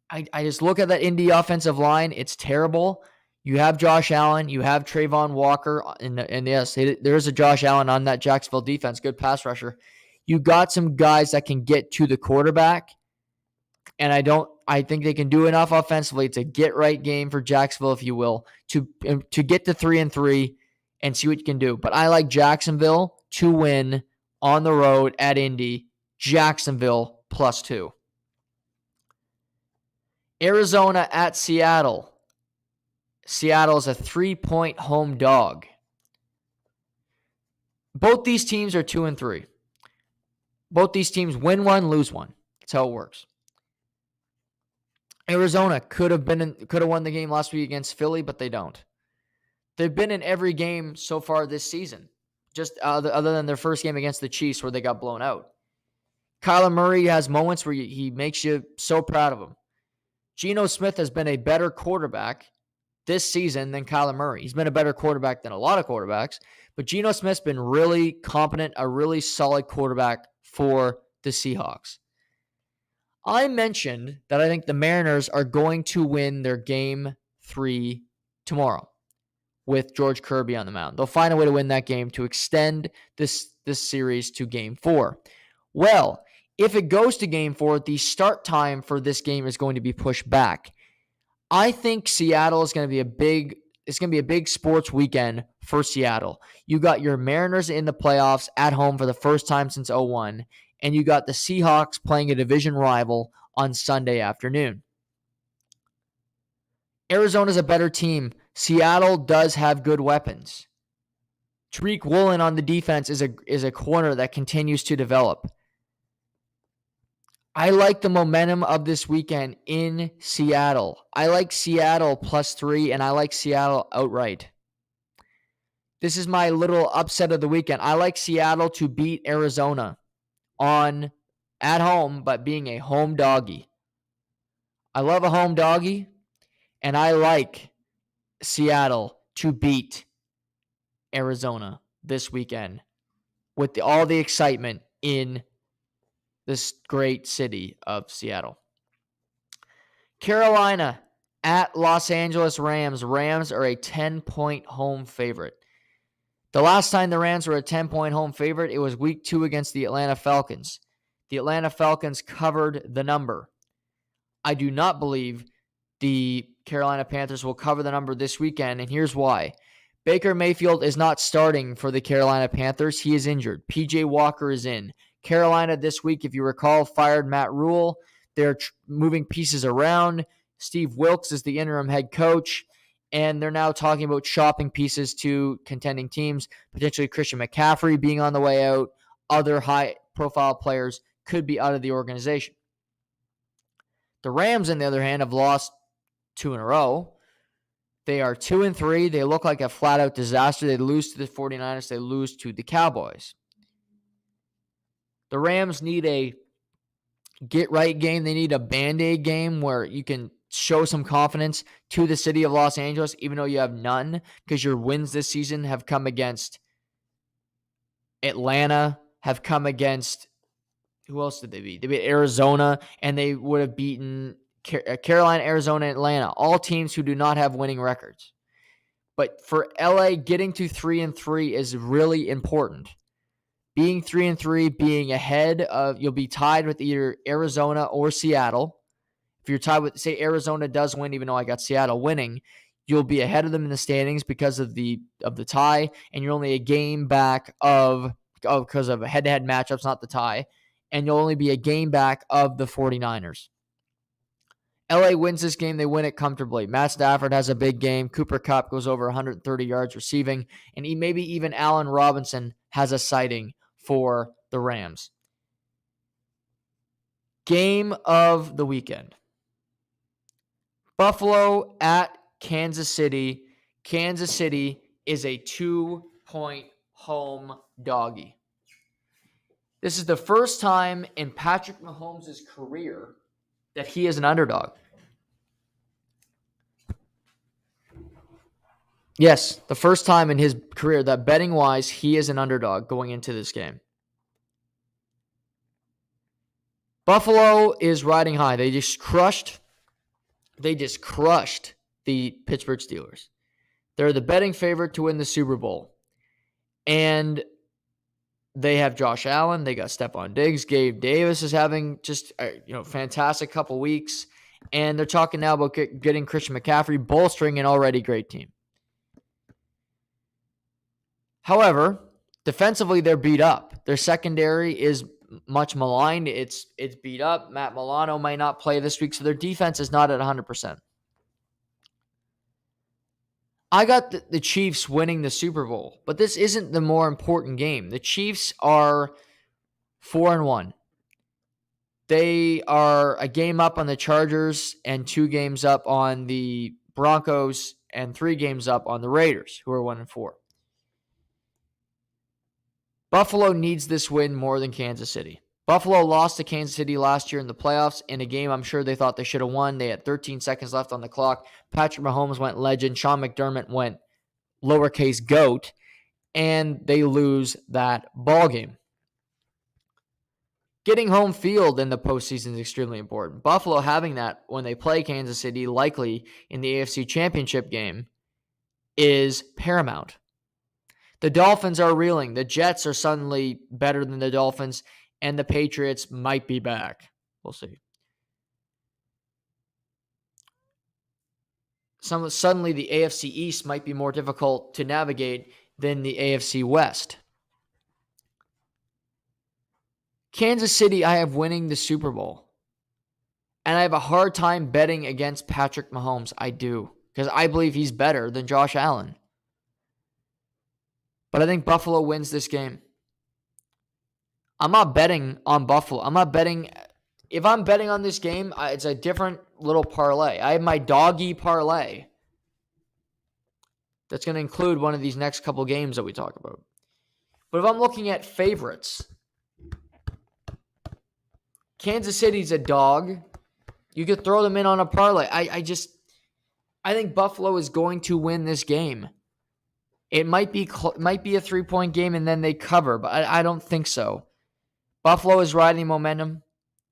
I just look at that Indy offensive line. It's terrible. You have Josh Allen. You have Trayvon Walker. And yes, there is a Josh Allen on that Jacksonville defense. Good pass rusher. You got some guys that can get to the quarterback. And I think they can do enough offensively. It's a get-right game for Jacksonville, if you will, to get to 3-3 and see what you can do. But I like Jacksonville to win on the road at Indy. Jacksonville +2. Arizona at Seattle. Seattle is a 3-point home dog. Both these teams are 2-3. Both these teams win 1, lose 1. That's how it works. Arizona could have won the game last week against Philly, but they don't. They've been in every game so far this season, just other than their first game against the Chiefs where they got blown out. Kyler Murray has moments where he makes you so proud of him. Geno Smith has been a better quarterback this season than Kyler Murray. He's been a better quarterback than a lot of quarterbacks, but Geno Smith's been really competent, a really solid quarterback for the Seahawks. I mentioned that I think the Mariners are going to win their Game 3 tomorrow with George Kirby on the mound. They'll find a way to win that game to extend this series to Game 4. Well, if it goes to Game 4, the start time for this game is going to be pushed back. I think Seattle is going to be a big sports weekend for Seattle. You got your Mariners in the playoffs at home for the first time since 2001, and you got the Seahawks playing a division rival on Sunday afternoon. Arizona's a better team Seattle does have good weapons. Tariq Woolen on the defense is a corner that continues to develop. I like the momentum of this weekend in Seattle. I like Seattle +3, and I like Seattle outright. This is my little upset of the weekend. I like Seattle to beat Arizona at home, but being a home doggy. I love a home doggy, and I like Seattle to beat Arizona this weekend with all the excitement in this great city of Seattle. Carolina at Los Angeles Rams. Rams are a 10-point home favorite. The last time the Rams were a 10-point home favorite, it was week 2 against the Atlanta Falcons. The Atlanta Falcons covered the number. I do not believe the Carolina Panthers will cover the number this weekend, and here's why. Baker Mayfield is not starting for the Carolina Panthers. He is injured. PJ Walker is in. Carolina this week, if you recall, fired Matt Rule. They're moving pieces around. Steve Wilkes is the interim head coach, and they're now talking about shopping pieces to contending teams, potentially Christian McCaffrey being on the way out. Other high-profile players could be out of the organization. The Rams, on the other hand, have lost 2 in a row. They are 2-3. They look like a flat-out disaster. They lose to the 49ers. They lose to the Cowboys. The Rams need a get-right game. They need a Band-Aid game where you can show some confidence to the city of Los Angeles, even though you have none, because your wins this season have come against Atlanta, have come against – who else did they beat? They beat Arizona, and they would have beaten Carolina, Arizona, and Atlanta, all teams who do not have winning records. But for LA, getting to 3-3 is really important. Being 3-3, being ahead of, you'll be tied with either Arizona or Seattle. If you're tied with, say, Arizona does win, even though I got Seattle winning, you'll be ahead of them in the standings because of the tie, and you're only a game back because of head-to-head matchups, not the tie, and you'll only be a game back of the 49ers. LA wins this game. They win it comfortably. Matt Stafford has a big game. Cooper Kupp goes over 130 yards receiving, and maybe even Allen Robinson has a sighting for the Rams. Game of the weekend. Buffalo at Kansas City. Kansas City is a 2-point home doggy. This is the first time in Patrick Mahomes' career that he is an underdog. Yes, the first time in his career that betting-wise, he is an underdog going into this game. Buffalo is riding high. They just crushed the Pittsburgh Steelers. They're the betting favorite to win the Super Bowl. And they have Josh Allen. They got Stephon Diggs. Gabe Davis is having just fantastic couple weeks. And they're talking now about getting Christian McCaffrey, bolstering an already great team. However, defensively, they're beat up. Their secondary is much maligned. It's beat up. Matt Milano might not play this week, so their defense is not at 100%. I got the Chiefs winning the Super Bowl, but this isn't the more important game. The Chiefs are 4-1. They are a game up on the Chargers and 2 games up on the Broncos and 3 games up on the Raiders, who are 1-4. Buffalo needs this win more than Kansas City. Buffalo lost to Kansas City last year in the playoffs in a game I'm sure they thought they should have won. They had 13 seconds left on the clock. Patrick Mahomes went legend. Sean McDermott went lowercase goat, and they lose that ball game. Getting home field in the postseason is extremely important. Buffalo having that when they play Kansas City, likely in the AFC Championship game, is paramount. The Dolphins are reeling. The Jets are suddenly better than the Dolphins, and the Patriots might be back. We'll see. Suddenly, the AFC East might be more difficult to navigate than the AFC West. Kansas City, I have winning the Super Bowl. And I have a hard time betting against Patrick Mahomes. I do. because I believe he's better than Josh Allen. But I think Buffalo wins this game. I'm not betting on Buffalo. I'm not betting. If I'm betting on this game, it's a different little parlay. I have my doggy parlay that's going to include one of these next couple games that we talk about. But if I'm looking at favorites, Kansas City's a dog. You could throw them in on a parlay. I think Buffalo is going to win this game. It might be a 3-point game and then they cover, but I don't think so. Buffalo is riding momentum.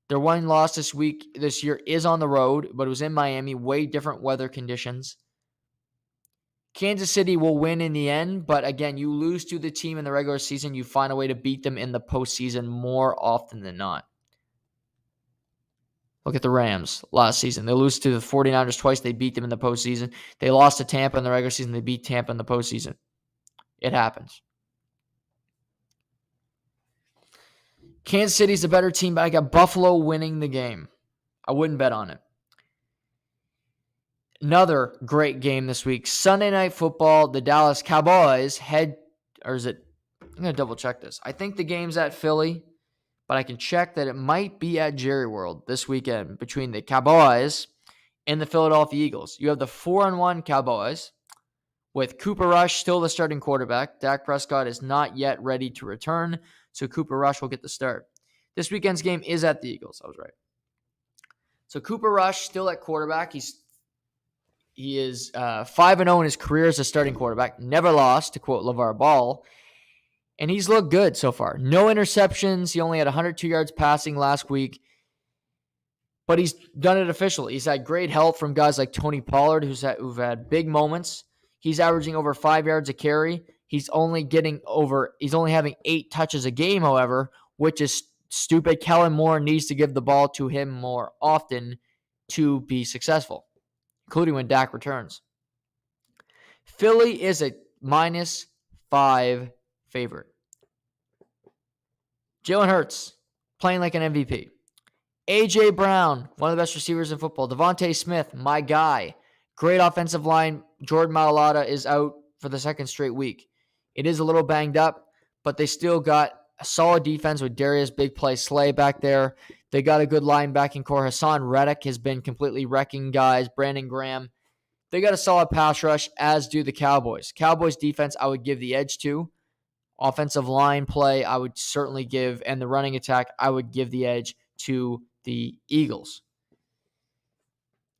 Their one loss this year is on the road, but it was in Miami. Way different weather conditions. Kansas City will win in the end, but again, you lose to the team in the regular season, you find a way to beat them in the postseason more often than not. Look at the Rams last season. They lose to the 49ers twice. They beat them in the postseason. They lost to Tampa in the regular season. They beat Tampa in the postseason. It happens. Kansas City's a better team, but I got Buffalo winning the game. I wouldn't bet on it. Another great game this week. Sunday Night Football. The Dallas Cowboys I'm going to double check this. I think the game's at Philly, but I can check that it might be at Jerry World this weekend between the Cowboys and the Philadelphia Eagles. You have the 4-1 Cowboys with Cooper Rush still the starting quarterback. Dak Prescott is not yet ready to return, so Cooper Rush will get the start. This weekend's game is at the Eagles. I was right. So Cooper Rush still at quarterback. He is 5-0 in his career as a starting quarterback. Never lost, to quote LeVar Ball. And he's looked good so far. No interceptions. He only had 102 yards passing last week. But he's done it officially. He's had great help from guys like Tony Pollard, who've had big moments. He's averaging over 5 yards a carry. He's only having 8 touches a game, however, which is stupid. Kellen Moore needs to give the ball to him more often to be successful, including when Dak returns. Philly is a -5 favorite. Jalen Hurts playing like an MVP. A.J. Brown, one of the best receivers in football. Devontae Smith, my guy. Great offensive line. Jordan Mailata is out for the second straight week. It is a little banged up, but they still got a solid defense with Darius Big Play Slay back there. They got a good linebacking core. Hassan Reddick has been completely wrecking guys. Brandon Graham. They got a solid pass rush, as do the Cowboys. Cowboys defense, I would give the edge to. Offensive line play, I would certainly give. And the running attack, I would give the edge to the Eagles.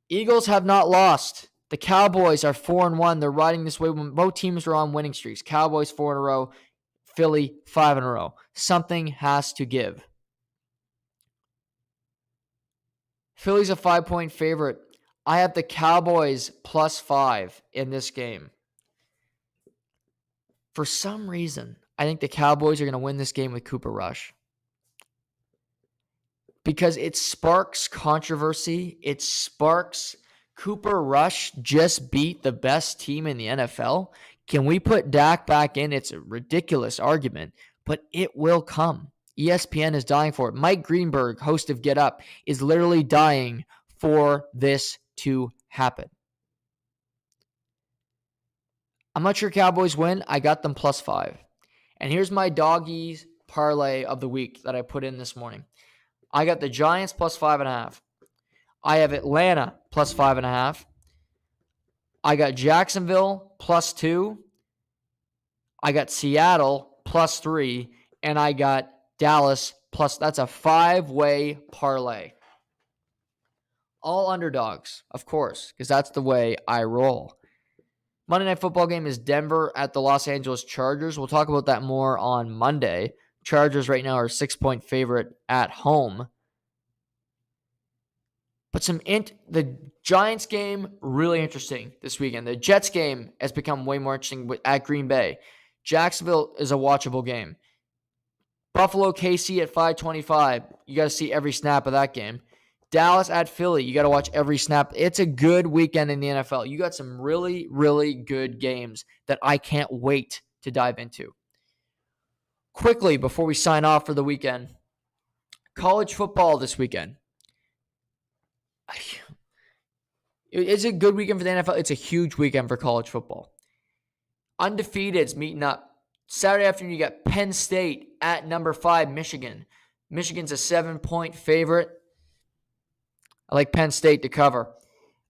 Eagles have not lost. The Cowboys are 4-1. They're riding this way when both teams are on winning streaks. Cowboys 4 in a row. Philly 5 in a row. Something has to give. Philly's a 5-point favorite. I have the Cowboys +5 in this game. For some reason, I think the Cowboys are going to win this game with Cooper Rush. Because it sparks controversy. It sparks Cooper Rush just beat the best team in the NFL. Can we put Dak back in? It's a ridiculous argument, but it will come. ESPN is dying for it. Mike Greenberg, host of Get Up, is literally dying for this to happen. I'm not sure Cowboys win. I got them +5. And here's my doggies parlay of the week that I put in this morning. I got the Giants +5.5. I have Atlanta +5.5. I got Jacksonville +2. I got Seattle +3. And I got Dallas that's a 5-way parlay. All underdogs, of course, because that's the way I roll. Monday Night Football game is Denver at the Los Angeles Chargers. We'll talk about that more on Monday. Chargers right now are a 6-point favorite at home. But the Giants game, really interesting this weekend. The Jets game has become way more interesting at Green Bay. Jacksonville is a watchable game. Buffalo KC at 5:25. You got to see every snap of that game. Dallas at Philly. You got to watch every snap. It's a good weekend in the NFL. You got some really, really good games that I can't wait to dive into. Quickly, before we sign off for the weekend, college football this weekend. It's a good weekend for the NFL. It's a huge weekend for college football. Undefeated's meeting up. Saturday afternoon, you got Penn State at number 5, Michigan. Michigan's a 7-point favorite. I like Penn State to cover.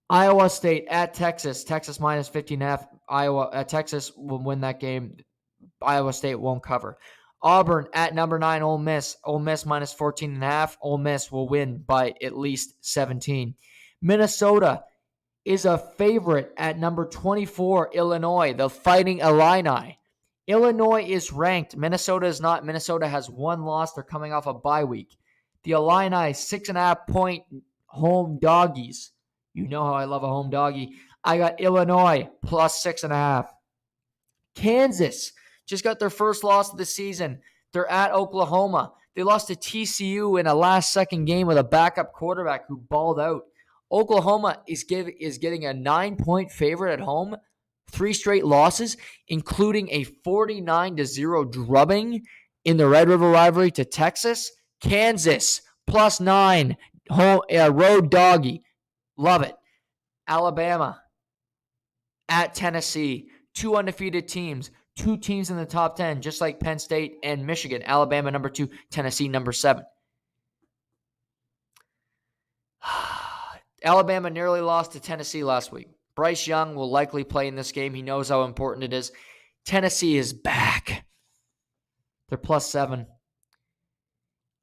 Iowa State at Texas. Texas minus 15.5. Texas will win that game. Iowa State won't cover. Auburn at number 9, Ole Miss. Ole Miss minus 14.5. Ole Miss will win by at least 17. Minnesota is a favorite at number 24, Illinois, the Fighting Illini. Illinois is ranked. Minnesota is not. Minnesota has one loss. They're coming off a bye week. The Illini, 6.5-point home doggies. You know how I love a home doggie. I got Illinois plus 6.5. Kansas just got their first loss of the season. They're at Oklahoma. They lost to TCU in a last-second game with a backup quarterback who balled out. Oklahoma is getting a 9-point favorite at home. 3 straight losses, including a 49-0 drubbing in the Red River rivalry to Texas. Kansas plus 9, road doggy. Love it. Alabama at Tennessee. 2 undefeated teams. 2 teams in the top 10, just like Penn State and Michigan. Alabama number 2, Tennessee number 7. Alabama nearly lost to Tennessee last week. Bryce Young will likely play in this game. He knows how important it is. Tennessee is back. They're plus 7.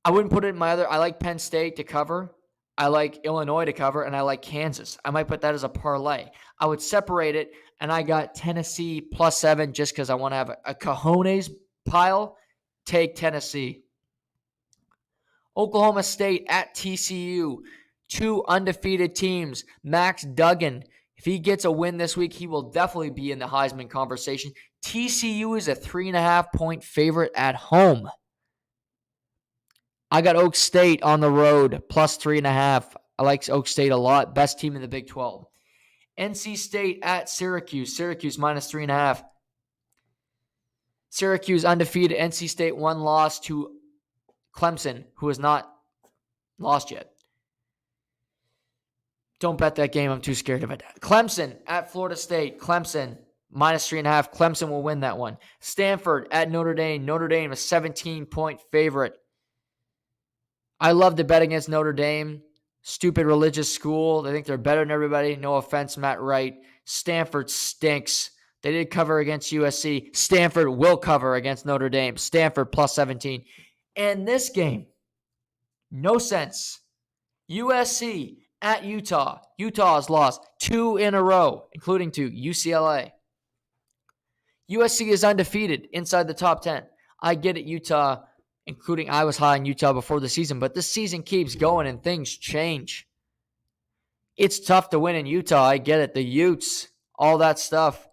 I wouldn't put it in my other. I like Penn State to cover. I like Illinois to cover, and I like Kansas. I might put that as a parlay. I would separate it, and I got Tennessee plus 7 just because I want to have a cojones pile. Take Tennessee. Oklahoma State at TCU. 2 undefeated teams. Max Duggan, if he gets a win this week, he will definitely be in the Heisman conversation. TCU is a 3.5-point favorite at home. I got Oak State on the road, plus 3.5. I like Oak State a lot. Best team in the Big 12. NC State at Syracuse. Syracuse minus 3.5. Syracuse undefeated. NC State 1 loss to Clemson, who has not lost yet. Don't bet that game. I'm too scared of it. Clemson at Florida State. Clemson minus 3.5. Clemson will win that one. Stanford at Notre Dame. Notre Dame a 17-point favorite. I love to bet against Notre Dame. Stupid religious school. They think they're better than everybody. No offense, Matt Wright. Stanford stinks. They did cover against USC. Stanford will cover against Notre Dame. Stanford plus 17. And this game, no sense. USC at Utah. Utah has lost 2 in a row, including to UCLA. USC is undefeated inside the top 10. I get it, Utah, including I was high on Utah before the season, but this season keeps going and things change. It's tough to win in Utah. I get it. The Utes, all that stuff.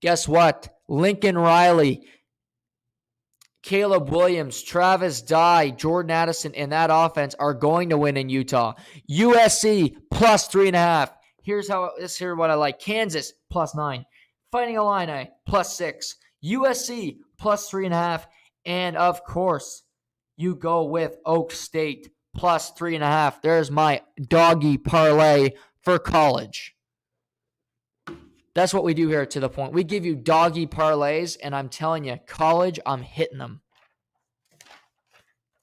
Guess what? Lincoln Riley, Caleb Williams, Travis Dye, Jordan Addison, and that offense are going to win in Utah. USC plus 3.5. Here's what I like. Kansas plus 9. Fighting Illini plus 6. USC plus 3.5. And of course, you go with Oak State plus 3.5. There's my doggy parlay for college. That's what we do here To The Point. We give you doggy parlays, and I'm telling you, college, I'm hitting them.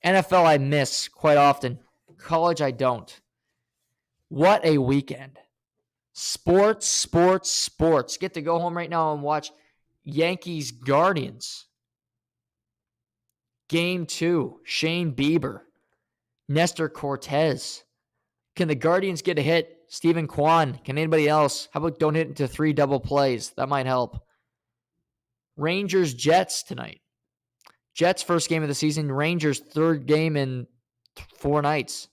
NFL, I miss quite often. College, I don't. What a weekend. Sports, sports, sports. Get to go home right now and watch Yankees Guardians. Game 2, Shane Bieber, Nestor Cortez. Can the Guardians get a hit? Stephen Kwan. Can anybody else? How about don't hit into 3 double plays? That might help. Rangers Jets tonight. Jets first game of the season. Rangers third game in 4 nights.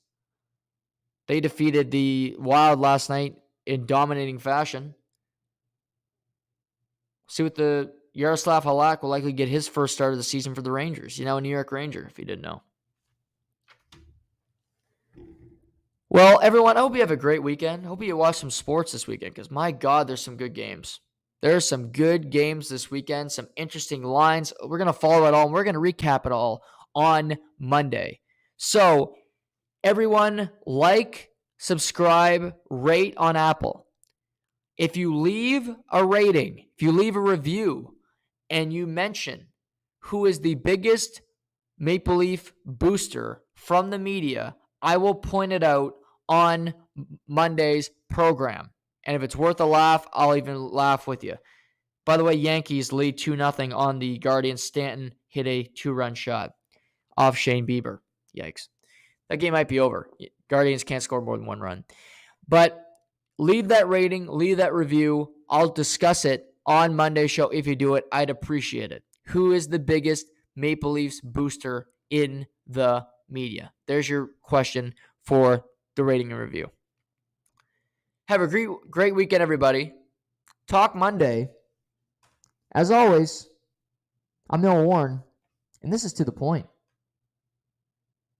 They defeated the Wild last night in dominating fashion. See what the Yaroslav Halak will likely get his first start of the season for the Rangers. You know, a New York Ranger, if you didn't know. Well, everyone, I hope you have a great weekend. I hope you watch some sports this weekend because, my God, there's some good games. There's some good games this weekend, some interesting lines. We're going to follow it all, and we're going to recap it all on Monday. So, everyone, like, subscribe, rate on Apple. If you leave a rating, if you leave a review, and you mention who is the biggest Maple Leaf booster from the media, I will point it out on Monday's program. And if it's worth a laugh, I'll even laugh with you. By the way, Yankees lead 2-0 on the Guardians. Stanton hit a 2-run shot off Shane Bieber. Yikes. That game might be over. Guardians can't score more than 1 run. But leave that rating, leave that review. I'll discuss it on Monday's show. If you do it, I'd appreciate it. Who is the biggest Maple Leafs booster in the media? There's your question for the rating and review. Have a great weekend, everybody. Talk Monday. As always, I'm Noah Warren, and this is To The Point.